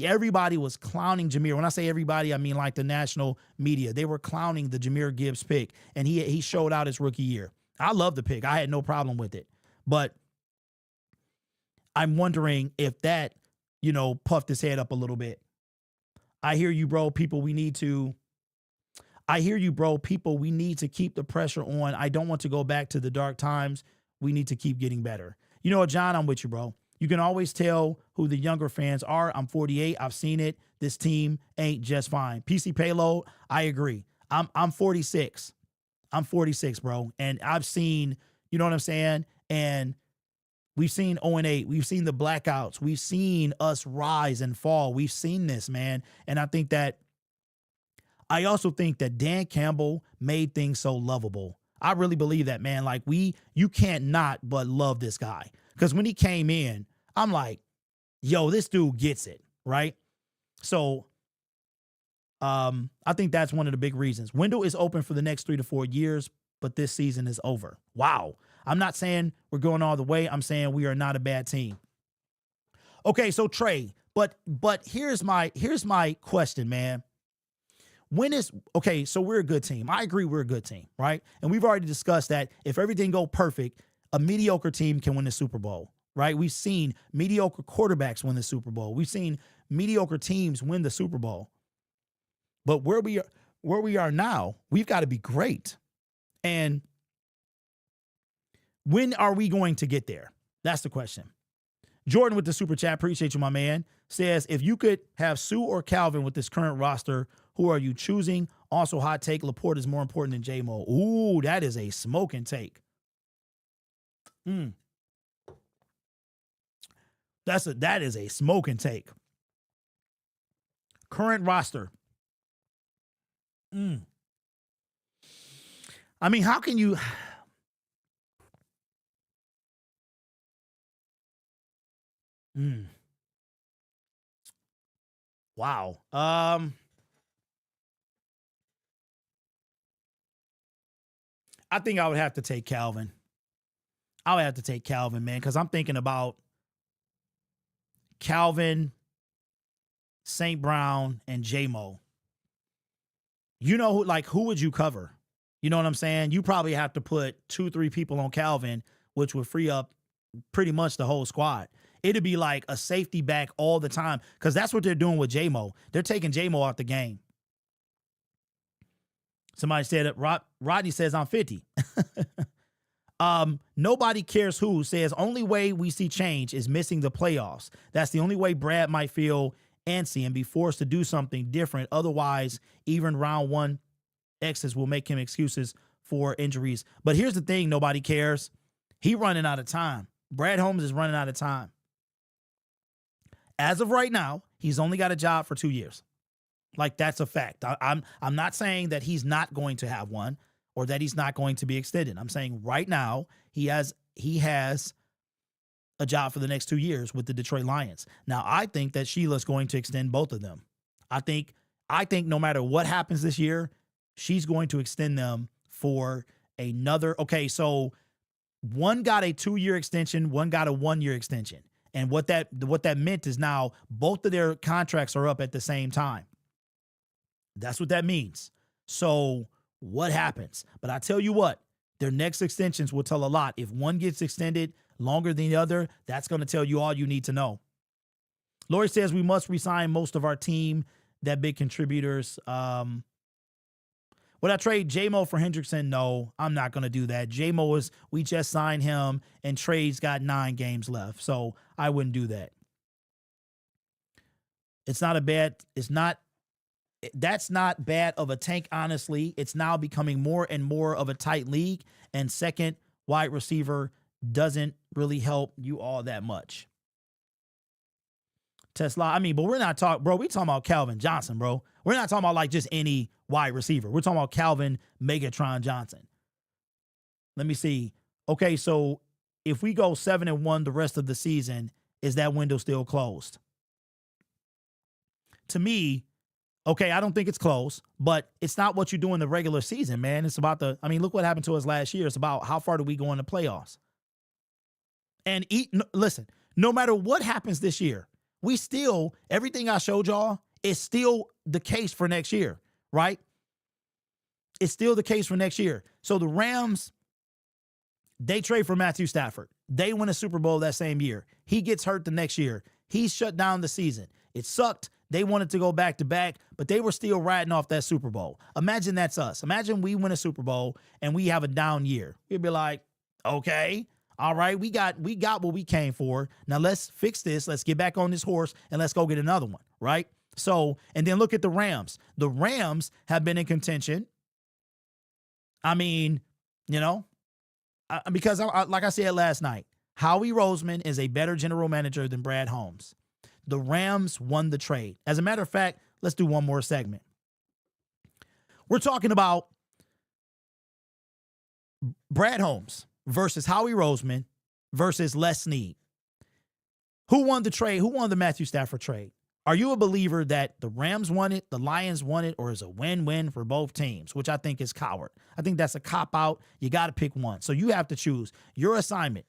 Everybody was clowning Jahmyr. When I say everybody, I mean like the national media. They were clowning the Jahmyr Gibbs pick, and he showed out his rookie year. I love the pick. I had no problem with it. But I'm wondering if that, puffed his head up a little bit. I hear you, bro. We need to keep the pressure on. I don't want to go back to the dark times. We need to keep getting better. You know what, John? I'm with you, bro. You can always tell who the younger fans are. I'm 48. I've seen it. This team ain't just fine. PC Payload, I agree. I'm 46. I'm 46, bro. And I've seen, you know what I'm saying? And we've seen 0-8. We've seen the blackouts. We've seen us rise and fall. We've seen this, man. And I also think that Dan Campbell made things so lovable. I really believe that, man. Like you can't not but love this guy. Because when he came in, I'm like, yo, this dude gets it, right? So I think that's one of the big reasons. Window is open for the next 3 to 4 years, but this season is over. Wow. I'm not saying we're going all the way. I'm saying we are not a bad team. Okay, so Trey, but here's my question, man. So we're a good team. I agree we're a good team, right? And we've already discussed that if everything go perfect, a mediocre team can win the Super Bowl, right? We've seen mediocre quarterbacks win the Super Bowl. We've seen mediocre teams win the Super Bowl. But where we are now, we've got to be great. And when are we going to get there? That's the question. Jordan with the super chat, appreciate you, my man, says, if you could have Sue or Calvin with this current roster, who are you choosing? Also, hot take, Laporte is more important than J-Mo. Ooh, that is a smoking take. That is a smoking take. Current roster. I mean, how can you... Wow. I think I would have to take Calvin. I would have to take Calvin, man, because I'm thinking about Calvin, St. Brown, and J-Mo. You know, who would you cover? You know what I'm saying? You probably have to put 2-3 people on Calvin, which would free up pretty much the whole squad. It'd be like a safety back all the time, because that's what they're doing with J-Mo. They're taking J-Mo out the game. Somebody said it. Rodney says I'm 50. Nobody cares who says only way we see change is missing the playoffs. That's the only way Brad might feel antsy and be forced to do something different. Otherwise, even round one exes will make him excuses for injuries. But here's the thing, nobody cares. He running out of time. Brad Holmes is running out of time. As of right now, he's only got a job for 2 years. Like, that's a fact. I'm not saying that he's not going to have one or that he's not going to be extended. I'm saying right now he has a job for the next 2 years with the Detroit Lions. Now, I think that Sheila's going to extend both of them. I think no matter what happens this year, she's going to extend them for another. Okay, so one got a 2-year extension, one got a 1-year extension. And what that meant is now both of their contracts are up at the same time. That's what that means. So what happens? But I tell you what, their next extensions will tell a lot. If one gets extended longer than the other, that's going to tell you all you need to know. Lori says we must resign most of our team, that big contributors. Would I trade J-Mo for Hendrickson? No, I'm not going to do that. J-Mo we just signed him, and Trey's got 9 games left, so I wouldn't do that. That's not bad of a tank, honestly. It's now becoming more and more of a tight league, and second wide receiver doesn't really help you all that much. Tesla, but we're not talking, bro. We're talking about Calvin Johnson, bro. We're not talking about like just any wide receiver. We're talking about Calvin Megatron Johnson. Let me see. Okay, so if we go 7-1 the rest of the season, is that window still closed? To me, okay, I don't think it's closed, but it's not what you do in the regular season, man. It's about look what happened to us last year. It's about how far do we go in the playoffs. And listen, no matter what happens this year, everything I showed y'all is still the case for next year, right? It's still the case for next year. So the Rams, they trade for Matthew Stafford. They win a Super Bowl that same year. He gets hurt the next year. He's shut down the season. It sucked. They wanted to go back-to-back, but they were still riding off that Super Bowl. Imagine that's us. Imagine we win a Super Bowl and we have a down year. We'd be like, okay, all right, we got what we came for. Now let's fix this. Let's get back on this horse and let's go get another one, right? So, and then look at the Rams. The Rams have been in contention. Because like I said last night, Howie Roseman is a better general manager than Brad Holmes. The Rams won the trade. As a matter of fact, let's do one more segment. We're talking about Brad Holmes versus Howie Roseman versus Les Snead. Who won the trade? Who won the Matthew Stafford trade? Are you a believer that the Rams won it, the Lions won it, or is a win-win for both teams, which I think is coward? I think that's a cop-out. You got to pick one. So you have to choose. Your assignment,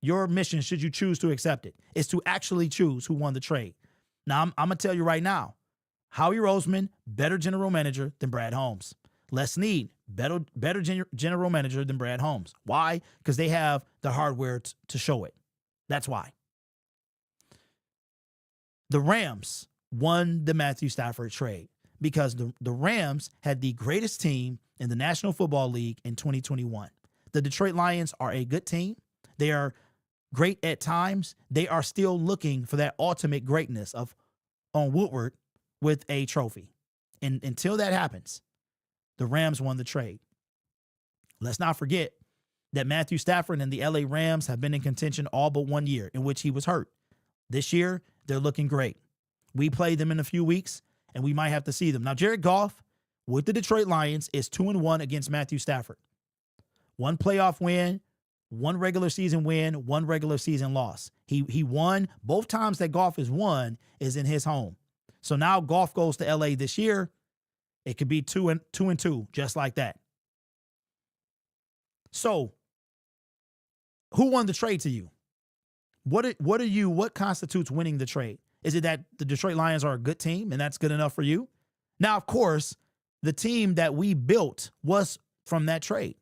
your mission, should you choose to accept it, is to actually choose who won the trade. Now, I'm going to tell you right now, Howie Roseman, better general manager than Brad Holmes. Les Snead, better general manager than Brad Holmes. Why? Because they have the hardware to show it. That's why. The Rams won the Matthew Stafford trade because the Rams had the greatest team in the National Football League in 2021. The Detroit Lions are a good team. They are great at times. They are still looking for that ultimate greatness on Woodward with a trophy. And until that happens, the Rams won the trade. Let's not forget that Matthew Stafford and the LA Rams have been in contention all but 1 year in which he was hurt. This year, they're looking great. We play them in a few weeks, and we might have to see them. Now, Jared Goff with the Detroit Lions is 2-1 against Matthew Stafford. 1 playoff win, 1 regular season win, 1 regular season loss. He won. Both times that Goff has won is in his home. So now Goff goes to LA this year. It could be 2-2, just like that. So, who won the trade to you? What constitutes winning the trade? Is it that the Detroit Lions are a good team and that's good enough for you? Now, of course, the team that we built was from that trade.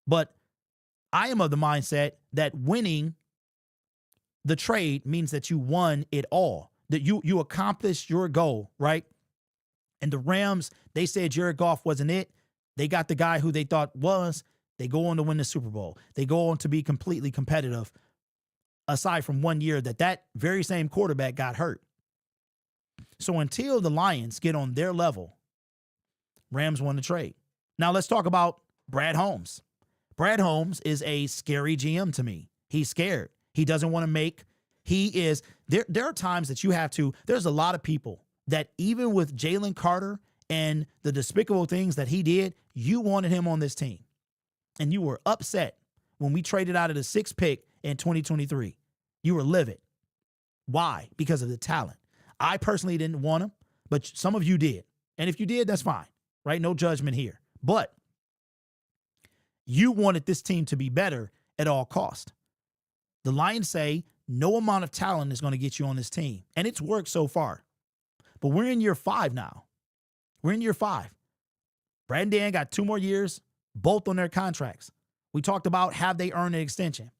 But I am of the mindset that winning the trade means that you won it all, that you accomplished your goal, right? And the Rams, they said Jared Goff wasn't it. They got the guy who they thought was. They go on to win the Super Bowl. They go on to be completely competitive, aside from 1 year that very same quarterback got hurt. So until the Lions get on their level, Rams won the trade. Now let's talk about Brad Holmes. Brad Holmes is a scary GM to me. He's scared. He doesn't want to make. There are times that you have to. There's a lot of people that even with Jalen Carter and the despicable things that he did, you wanted him on this team. And you were upset when we traded out of the 6th pick in 2023. You were livid. Why? Because of the talent. I personally didn't want him, but some of you did. And if you did, that's fine, right? No judgment here. But you wanted this team to be better at all cost. The Lions say no amount of talent is going to get you on this team. And it's worked so far. But we're in year 5 now. We're in year 5. Brad and Dan got 2 more years, both on their contracts. We talked about have they earned an extension.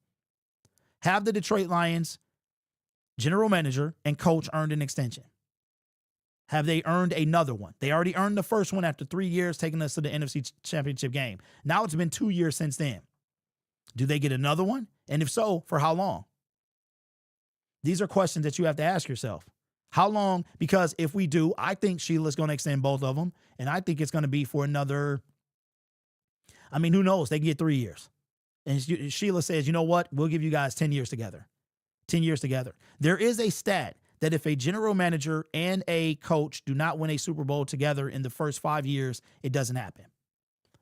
Have the Detroit Lions general manager and coach earned an extension? Have they earned another one? They already earned the first one after 3 years, taking us to the NFC Championship game. Now it's been 2 years since then. Do they get another one? And if so, for how long? These are questions that you have to ask yourself. How long? Because if we do, I think Sheila's going to extend both of them. And I think it's going to be for another, I mean, who knows? They can get 3 years. And Sheila says, you know what? We'll give you guys 10 years together. 10 years together. There is a stat that if a general manager and a coach do not win a Super Bowl together in the first 5 years, it doesn't happen.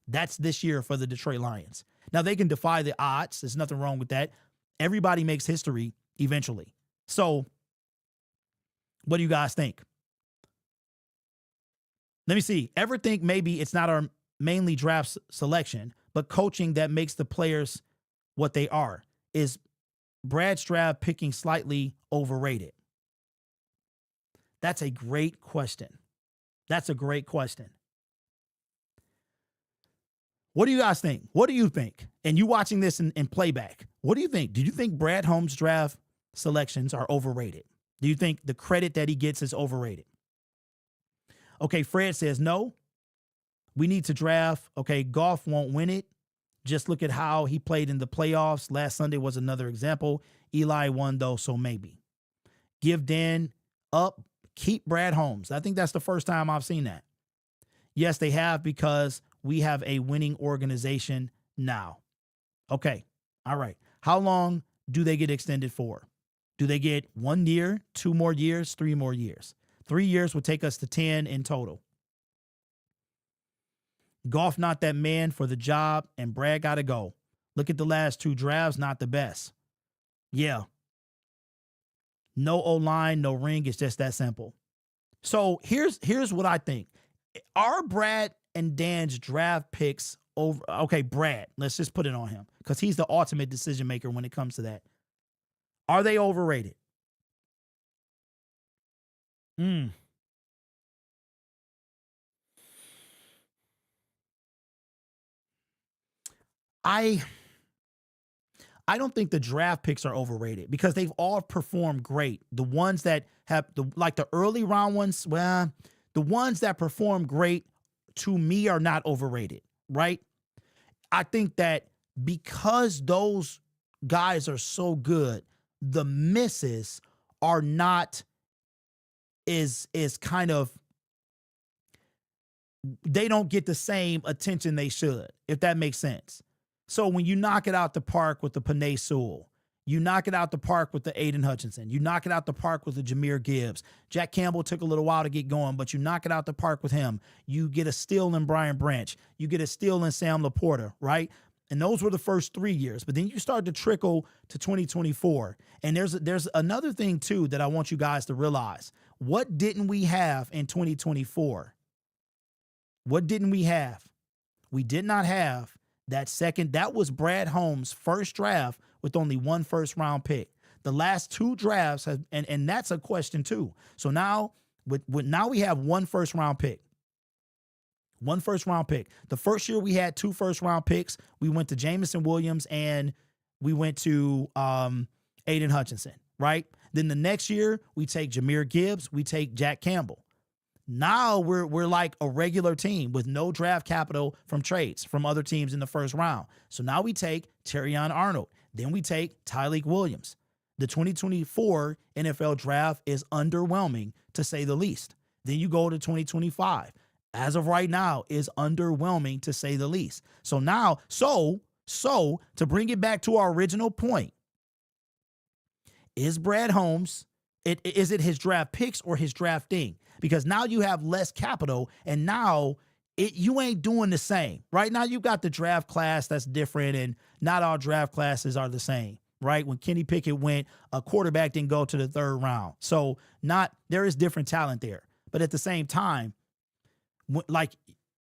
That's this year for the Detroit Lions. Now, they can defy the odds. There's nothing wrong with that. Everybody makes history eventually. So, what do you guys think? Let me see. Ever think maybe it's not our mainly draft selection, but coaching that makes the players what they are? Is Brad's draft picking slightly overrated? That's a great question. That's a great question. What do you guys think? What do you think? And you watching this in playback, what do you think? Do you think Brad Holmes' draft selections are overrated? Do you think the credit that he gets is overrated? Okay, Fred says no. We need to draft. Okay, Goff won't win it. Just look at how he played in the playoffs. Last Sunday was another example. Eli won, though, so maybe. Give Dan up. Keep Brad Holmes. I think that's the first time I've seen that. Yes, they have, because we have a winning organization now. Okay, all right. How long do they get extended for? Do they get 1 year, 2 more years, 3 more years? 3 years would take us to 10 in total. Goff not that man for the job, and Brad got to go. Look at the last 2 drafts, not the best. Yeah. No O-line, no ring. It's just that simple. So here's what I think. Are Brad and Dan's draft picks over? Okay, Brad, let's just put it on him because he's the ultimate decision maker when it comes to that. Are they overrated? I don't think the draft picks are overrated because they've all performed great. The ones that have the early round ones, well, the ones that perform great to me are not overrated, right? I think that because those guys are so good, the misses are not is kind of, they don't get the same attention they should, if that makes sense. So when you knock it out the park with the Penei Sewell, you knock it out the park with the Aiden Hutchinson, you knock it out the park with the Jahmyr Gibbs. Jack Campbell took a little while to get going, but you knock it out the park with him. You get a steal in Brian Branch. You get a steal in Sam Laporta, right? And those were the first 3 years. But then you start to trickle to 2024. And there's another thing, too, that I want you guys to realize. What didn't we have in 2024? What didn't we have? We did not have that was Brad Holmes' first draft with only 1 first-round pick. The last 2 drafts have, and that's a question too. So now, now we have 1 first-round pick. 1 first-round pick. The first year we had 2 first-round picks. We went to Jamison Williams and we went to Aiden Hutchinson, right? Then the next year we take Jahmyr Gibbs, we take Jack Campbell. Now we're like a regular team with no draft capital from trades from other teams in the first round. So now we take Terrion Arnold. Then we take Tyleik Williams. The 2024 NFL draft is underwhelming, to say the least. Then you go to 2025. As of right now, is underwhelming, to say the least. So now, so to bring it back to our original point, is Brad Holmes Is it his draft picks or his drafting? Because now you have less capital, and now you ain't doing the same. Right now you got the draft class that's different, and not all draft classes are the same. Right? When Kenny Pickett went, a quarterback didn't go to the 3rd round. So there is different talent there. But at the same time, like,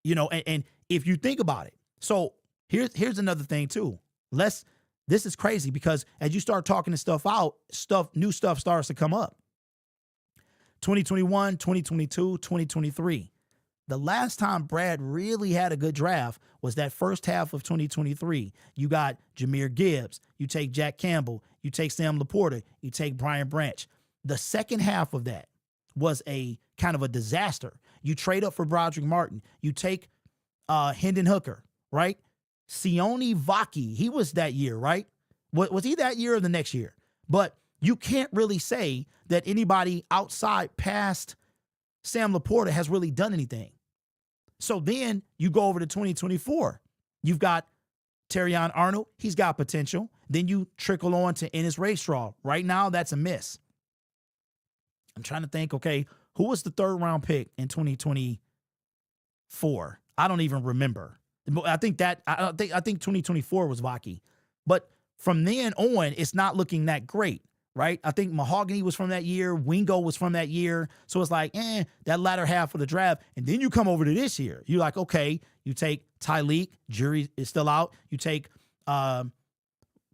you know, and if you think about it, so here's another thing too. This is crazy because as you start talking this stuff out, new stuff starts to come up. 2021, 2022, 2023. The last time Brad really had a good draft was that first half of 2023. You got Jahmyr Gibbs. You take Jack Campbell. You take Sam Laporta. You take Brian Branch. The second half of that was a kind of a disaster. You trade up for Broderick Martin. You take Hendon Hooker, right? Sione Vaki, he was that year, right? Was he that year or the next year? But you can't really say that anybody outside past Sam Laporta has really done anything. So then you go over to 2024. You've got Terrion Arnold. He's got potential. Then you trickle on to Ennis Raestraw. Right now, that's a miss. I'm trying to think, okay, who was the 3rd round pick in 2024? I don't even remember. I think 2024 was Vaki. But from then on, it's not looking that great. Right? I think Mahogany was from that year. Wingo was from that year. So it's like, that latter half of the draft. And then you come over to this year. You're like, okay, you take Tyleek, jury is still out. You take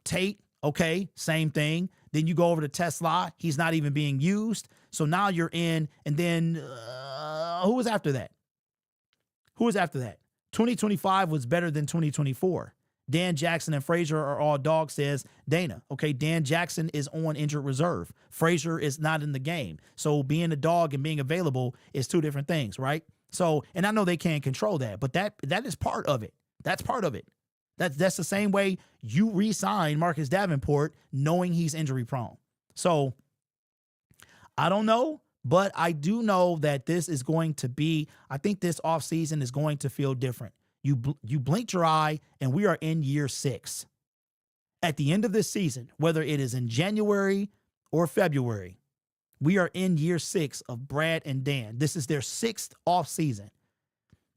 Tate, okay, same thing. Then you go over to Tesla. He's not even being used. So now you're in. And then who was after that? 2025 was better than 2024. Dan Jackson and Frazier are all dogs, says Dana. Okay, Dan Jackson is on injured reserve. Frazier is not in the game. So being a dog and being available is two different things, right? So, and I know they can't control that, but that is part of it. That's part of it. That's the same way you re-sign Marcus Davenport knowing he's injury prone. So I don't know, but I do know that this is going to be, I think this offseason is going to feel different. You blinked your eye, and we are in year 6. At the end of this season, whether it is in January or February, we are in year 6 of Brad and Dan. This is their 6th offseason.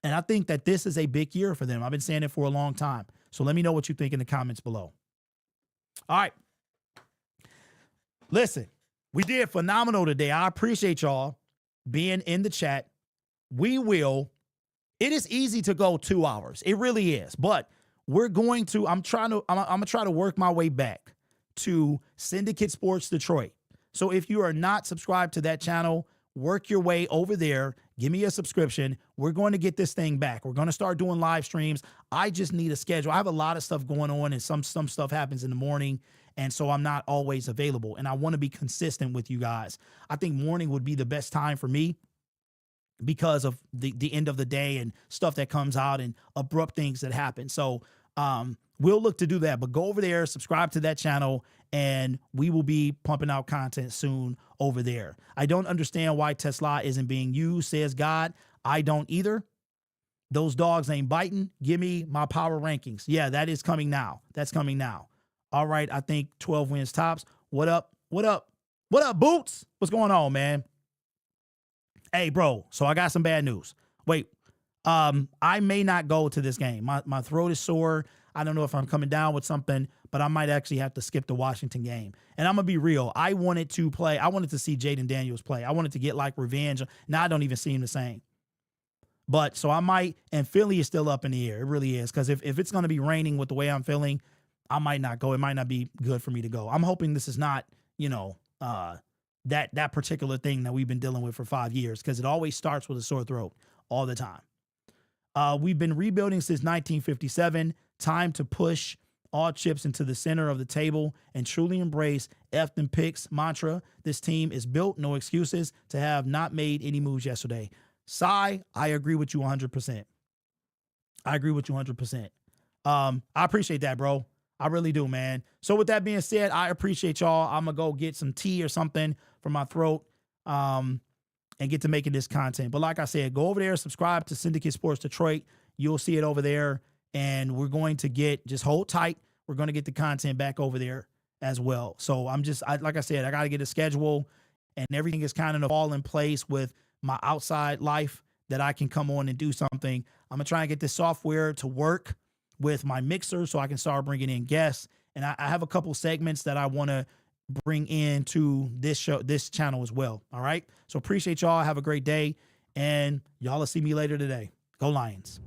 And I think that this is a big year for them. I've been saying it for a long time. So let me know what you think in the comments below. All right. Listen, we did phenomenal today. I appreciate y'all being in the chat. It is easy to go 2 hours. It really is. But I'm going to try to work my way back to Syndicate Sports Detroit. So if you are not subscribed to that channel, work your way over there. Give me a subscription. We're going to get this thing back. We're going to start doing live streams. I just need a schedule. I have a lot of stuff going on, and some stuff happens in the morning, and so I'm not always available. And I want to be consistent with you guys. I think morning would be the best time for me, because of the end of the day and stuff that comes out and abrupt things that happen. So we'll look to do that. But go over there, subscribe to that channel, and we will be pumping out content soon over there. I don't understand why Tesla isn't being used, says God. I don't either. Those dogs ain't biting. Give me my power rankings. Yeah, that is coming now. That's coming now. All right, I think 12 wins tops. What up? What up? What up, Boots? What's going on, man? Hey, bro, so I got some bad news. Wait, I may not go to this game. My throat is sore. I don't know if I'm coming down with something, but I might actually have to skip the Washington game. And I'm going to be real. I wanted to see Jaden Daniels play. I wanted to get like revenge. Now I don't even see him the same. But so I might, and Philly is still up in the air. It really is. Because if it's going to be raining with the way I'm feeling, I might not go. It might not be good for me to go. I'm hoping this is not, that particular thing that we've been dealing with for 5 years, because it always starts with a sore throat all the time. We've been rebuilding since 1957. Time to push all chips into the center of the table and truly embrace F them picks mantra. This team is built, no excuses, to have not made any moves yesterday. Sai, I agree with you 100%. I agree with you 100%. I appreciate that, bro. I really do, man. So with that being said, I appreciate y'all. I'm going to go get some tea or something for my throat and get to making this content. But like I said, go over there, subscribe to Syndicate Sports Detroit. You'll see it over there. And we're going to just hold tight. We're going to get the content back over there as well. So like I said, I got to get a schedule. and everything is kind of all in place with my outside life that I can come on and do something. I'm gonna try and get this software to work with my mixer so I can start bringing in guests. And I have a couple segments that I want to bring into this show, this channel as well. All right. So appreciate y'all. Have a greall day. And y'all will see me later today. Go Lions.